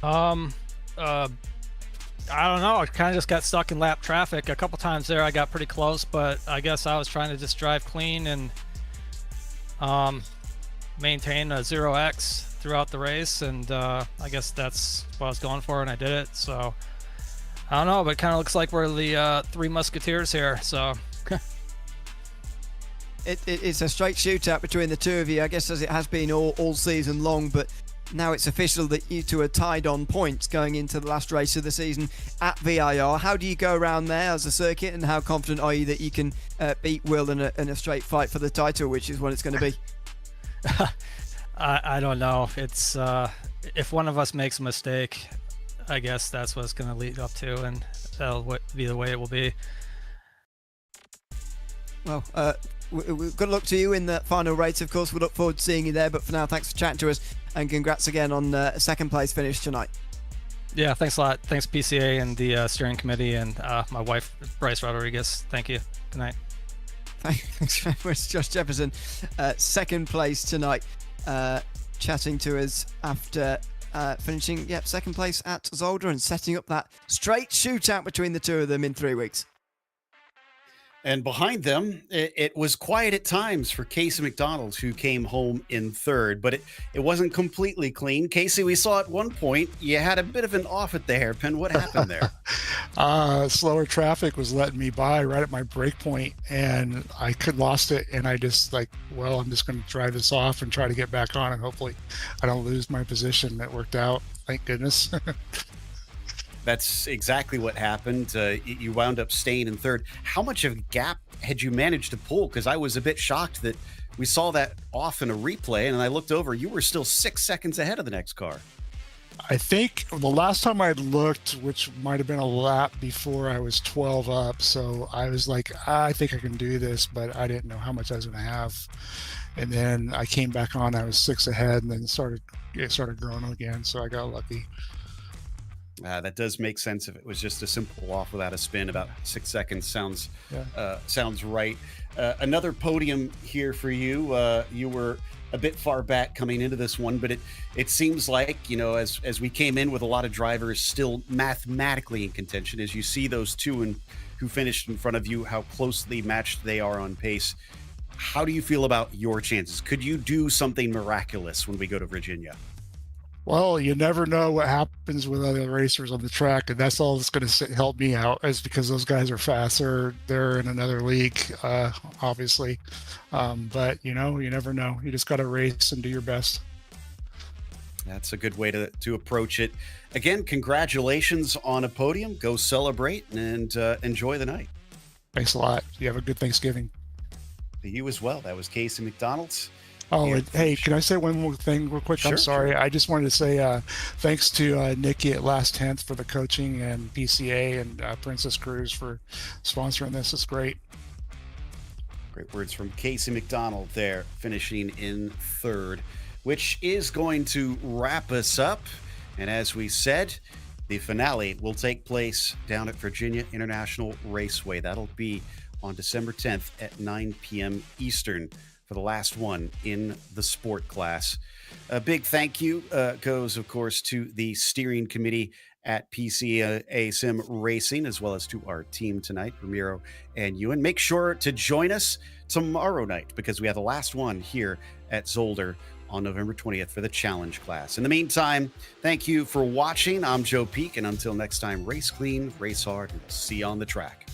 I don't know. I kind of just got stuck in lap traffic. A couple times there I got pretty close, but I guess I was trying to just drive clean and maintain a 0x throughout the race, and I guess that's what I was going for, and I did it. So I don't know, but it kind of looks like we're the 3 musketeers here. So it's a straight shootout between the two of you, I guess, as it has been all season long, but now it's official that you two are tied on points going into the last race of the season at VIR. How do you go around there as a circuit, and how confident are you that you can beat Will in a straight fight for the title, which is what it's going to be? I don't know. It's if one of us makes a mistake, I guess that's what it's going to lead up to, and that'll be the way it will be. Well, good luck to you in the final race, of course. We look forward to seeing you there, but for now, thanks for chatting to us, and congrats again on a second place finish tonight. Yeah, thanks a lot. Thanks PCA and the steering committee and my wife Bryce Rodriguez. Thank you. Good night. Thanks very much, Josh Jefferson. Second place tonight, chatting to us after finishing, second place at Zolder and setting up that straight shootout between the two of them in 3 weeks. And behind them, it was quiet at times for Casey McDonald, who came home in third, but it wasn't completely clean. Casey, we saw at one point you had a bit of an off at the hairpin. What happened there? Slower traffic was letting me by right at my brake point, and I could lost it. And I just I'm just going to drive this off and try to get back on, and hopefully I don't lose my position. It worked out, thank goodness. That's exactly what happened. You wound up staying in third. How much of a gap had you managed to pull? Because I was a bit shocked that we saw that off in a replay, and I looked over. You were still 6 seconds ahead of the next car. I think the last time I looked, which might have been a lap before, I was 12 up. So I was like, I think I can do this, but I didn't know how much I was going to have. And then I came back on. I was 6 ahead, and then it started growing again. So I got lucky. That does make sense. If it was just a simple off without a spin, about 6 seconds sounds right. Another podium here for you. You were a bit far back coming into this one, but it seems like, as we came in with a lot of drivers still mathematically in contention, as you see those two who finished in front of you, how closely matched they are on pace. How do you feel about your chances? Could you do something miraculous when we go to Virginia? Well, you never know what happens with other racers on the track, and that's all that's going to help me out, is because those guys are faster. They're in another league, obviously. But, you never know. You just got to race and do your best. That's a good way to approach it. Again, congratulations on a podium. Go celebrate and enjoy the night. Thanks a lot. You have a good Thanksgiving. You as well. That was Casey McDonald. Oh, and hey, can I say one more thing real quick? Sure, I'm sorry. sure. I just wanted to say thanks to Nikki at Last Tenth for the coaching, and PCA and Princess Cruise for sponsoring this. It's great. Great words from Casey McDonald there, finishing in third, which is going to wrap us up. And as we said, the finale will take place down at Virginia International Raceway. That'll be on December 10th at 9 p.m. Eastern. For the last one in the sport class. A big thank you goes, of course, to the steering committee at PCA Sim Racing, as well as to our team tonight, Ramiro and Ewan. Make sure to join us tomorrow night, because we have the last one here at Zolder on November 20th for the challenge class. In the meantime, thank you for watching. I'm Joe Peak, and until next time, race clean, race hard, and see you on the track.